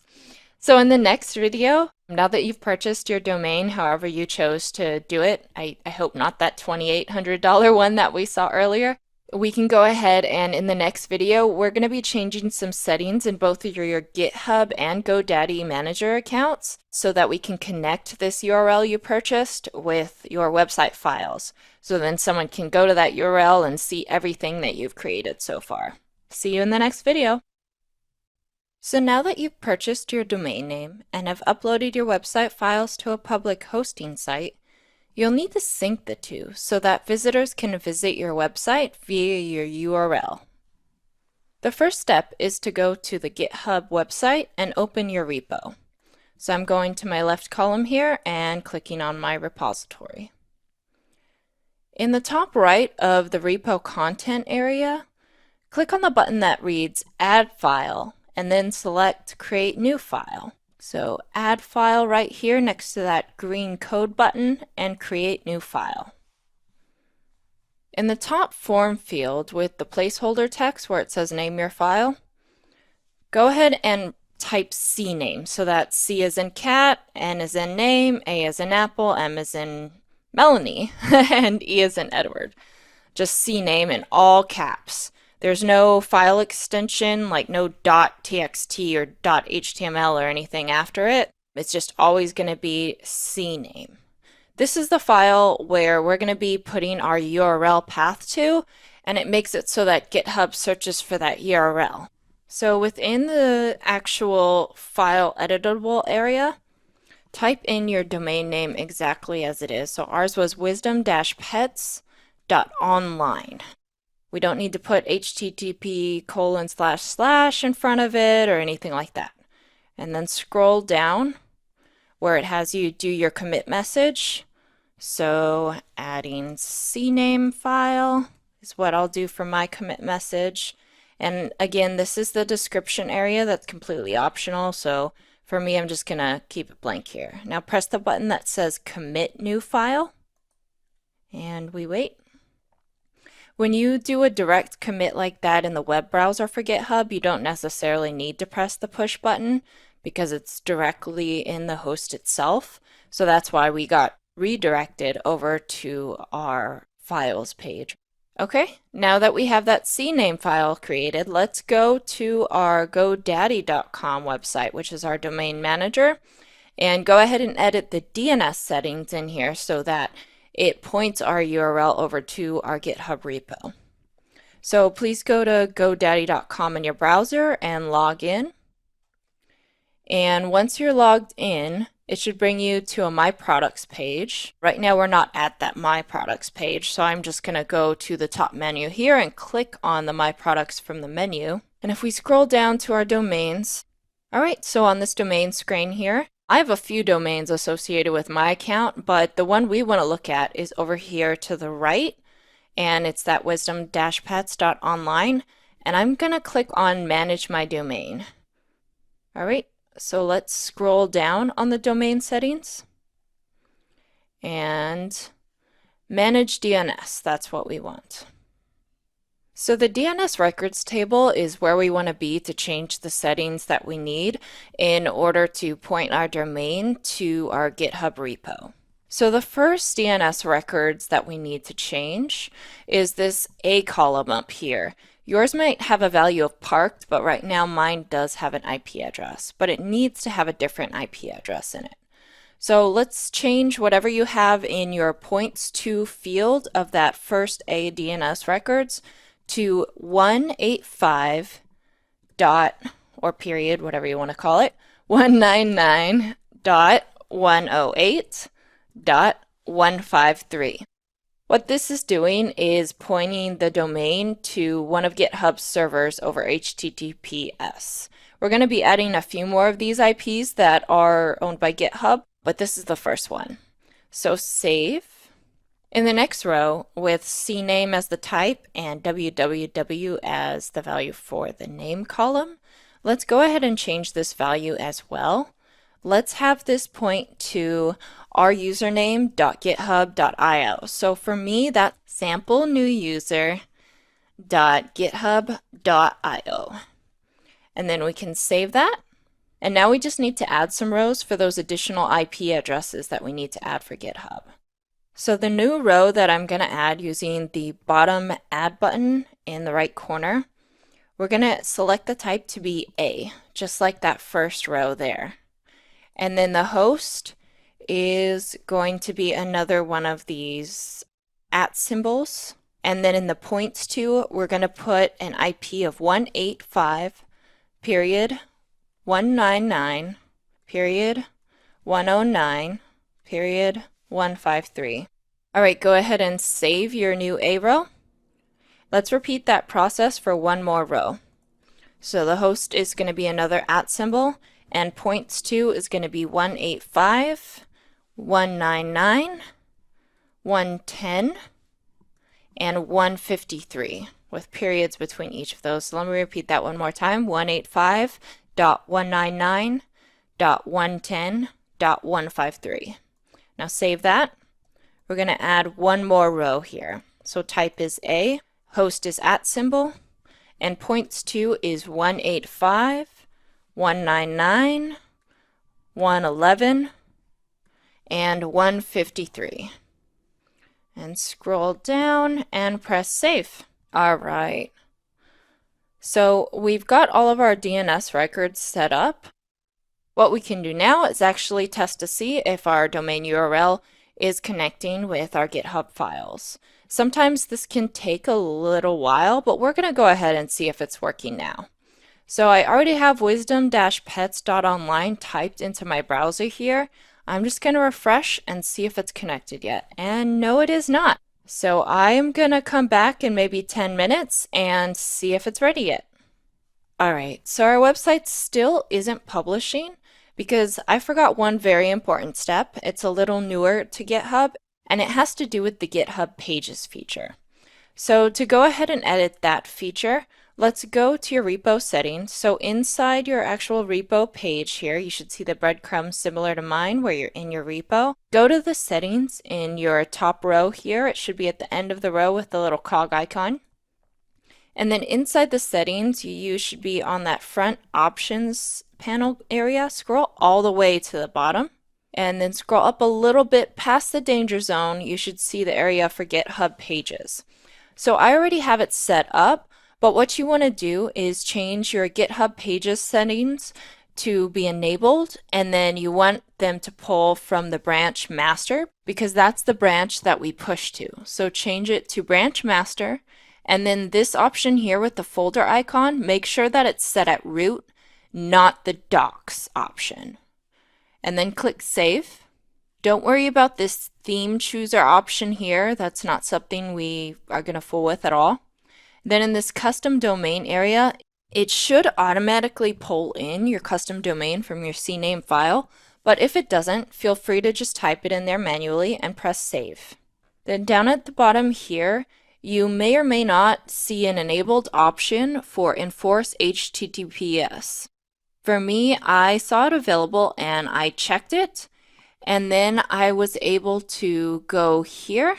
So in the next video, now that you've purchased your domain, however you chose to do it, I hope not that $2,800 one that we saw earlier, we can go ahead and in the next video, we're going to be changing some settings in both of your GitHub and GoDaddy manager accounts so that we can connect this URL you purchased with your website files. So then someone can go to that URL and see everything that you've created so far. See you in the next video. So now that you've purchased your domain name and have uploaded your website files to a public hosting site, you'll need to sync the two so that visitors can visit your website via your URL. The first step is to go to the GitHub website and open your repo. So I'm going to my left column here and clicking on my repository. In the top right of the repo content area, click on the button that reads Add File and then select Create New File. So add file right here next to that green code button and create new file. In the top form field with the placeholder text where it says name your file, go ahead and type CNAME. So that's C as in cat, N as in name, A as in apple, M as in Melanie, and E as in Edward. Just CNAME in all caps. There's no file extension, like no .txt or .html or anything after it. It's just always going to be CNAME. This is the file where we're going to be putting our URL path to, and it makes it so that GitHub searches for that URL. So within the actual file editable area, type in your domain name exactly as it is. So ours was wisdom-pets.online. We don't need to put http:// in front of it or anything like that. And then scroll down where it has you do your commit message. So adding CNAME file is what I'll do for my commit message. And again, this is the description area that's completely optional. So for me, I'm just going to keep it blank here. Now press the button that says commit new file and we wait. When you do a direct commit like that in the web browser for GitHub, you don't necessarily need to press the push button because it's directly in the host itself. So that's why we got redirected over to our files page. Okay, now that we have that CNAME file created, let's go to our GoDaddy.com website, which is our domain manager, and go ahead and edit the DNS settings in here so that it points our URL over to our GitHub repo. So please go to GoDaddy.com in your browser and log in. And once you're logged in, it should bring you to a My Products page. Right now we're not at that My Products page, so I'm just going to go to the top menu here and click on the My Products from the menu. And if we scroll down to our domains, all right, so on this domain screen here, I have a few domains associated with my account, but the one we want to look at is over here to the right, and it's that wisdom-pets.online, and I'm going to click on Manage My Domain. All right, so let's scroll down on the domain settings, and Manage DNS, that's what we want. So the DNS records table is where we want to be to change the settings that we need in order to point our domain to our GitHub repo. So the first DNS records that we need to change is this A column up here. Yours might have a value of parked, but right now mine does have an IP address, but it needs to have a different IP address in it. So let's change whatever you have in your points to field of that first A DNS records to 185 dot, or period, whatever you want to call it, 199.108.153. What this is doing is pointing the domain to one of GitHub's servers over HTTPS. We're going to be adding a few more of these IPs that are owned by GitHub, but this is the first one. So save. In the next row, with CNAME as the type and www as the value for the name column, let's go ahead and change this value as well. Let's have this point to our username.github.io. So for me, that's sample new user.github.io. And then we can save that. And now we just need to add some rows for those additional IP addresses that we need to add for GitHub. So the new row that I'm going to add using the bottom add button in the right corner, we're going to select the type to be A, just like that first row there. And then the host is going to be another one of these @ symbols. And then in the points to, we're going to put an IP of 185.199.109.153. All right, go ahead and save your new A row. Let's repeat that process for one more row. So the host is going to be another @ symbol, and points to is going to be 185.199.110 and 153 with periods between each of those. So let me repeat that one more time. 185.199.110.153. Now save that. We're going to add one more row here. So type is A, host is @ symbol, and points to is 185.199.111 and 153. And scroll down and press save. All right. So we've got all of our DNS records set up. What we can do now is actually test to see if our domain URL is connecting with our GitHub files. Sometimes this can take a little while, but we're going to go ahead and see if it's working now. So I already have wisdom-pets.online typed into my browser here. I'm just going to refresh and see if it's connected yet. And no, it is not. So I am going to come back in maybe 10 minutes and see if it's ready yet. All right, so our website still isn't publishing because I forgot one very important step. It's a little newer to GitHub, and it has to do with the GitHub Pages feature. So to go ahead and edit that feature, let's go to your repo settings. So inside your actual repo page here, you should see the breadcrumbs similar to mine where you're in your repo. Go to the settings in your top row here. It should be at the end of the row with the little cog icon. And then inside the settings, you should be on that front options panel area. Scroll all the way to the bottom and then scroll up a little bit past the danger zone. You should see the area for GitHub Pages. So I already have it set up, but what you want to do is change your GitHub Pages settings to be enabled, and then you want them to pull from the branch master because that's the branch that we push to. So change it to branch master, and then this option here with the folder icon, make sure that it's set at root, not the docs option. And then click save. Don't worry about this theme chooser option here. That's not something we are going to fool with at all. Then in this custom domain area, it should automatically pull in your custom domain from your CNAME file, but if it doesn't, feel free to just type it in there manually and press save. Then down at the bottom here, you may or may not see an enabled option for enforce HTTPS. For me, I saw it available and I checked it, and then I was able to go here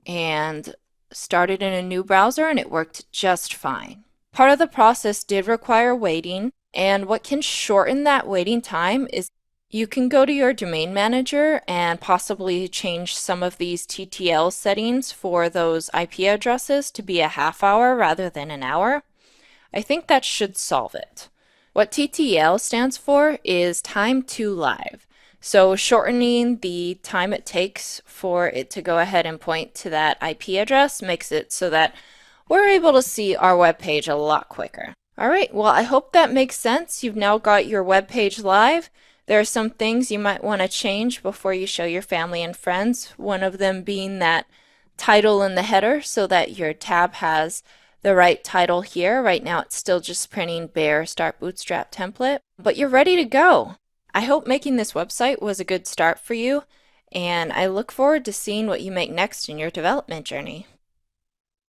and started in a new browser, and it worked just fine. Part of the process did require waiting, and what can shorten that waiting time is you can go to your domain manager and possibly change some of these TTL settings for those IP addresses to be a half hour rather than an hour. I think that should solve it. What TTL stands for is time to live. So shortening the time it takes for it to go ahead and point to that IP address makes it so that we're able to see our web page a lot quicker. All right, well, I hope that makes sense. You've now got your web page live. There are some things you might want to change before you show your family and friends, one of them being that title in the header so that your tab has the right title here. Right now it's still just printing bare Start Bootstrap template, but you're ready to go. I hope making this website was a good start for you, and I look forward to seeing what you make next in your development journey.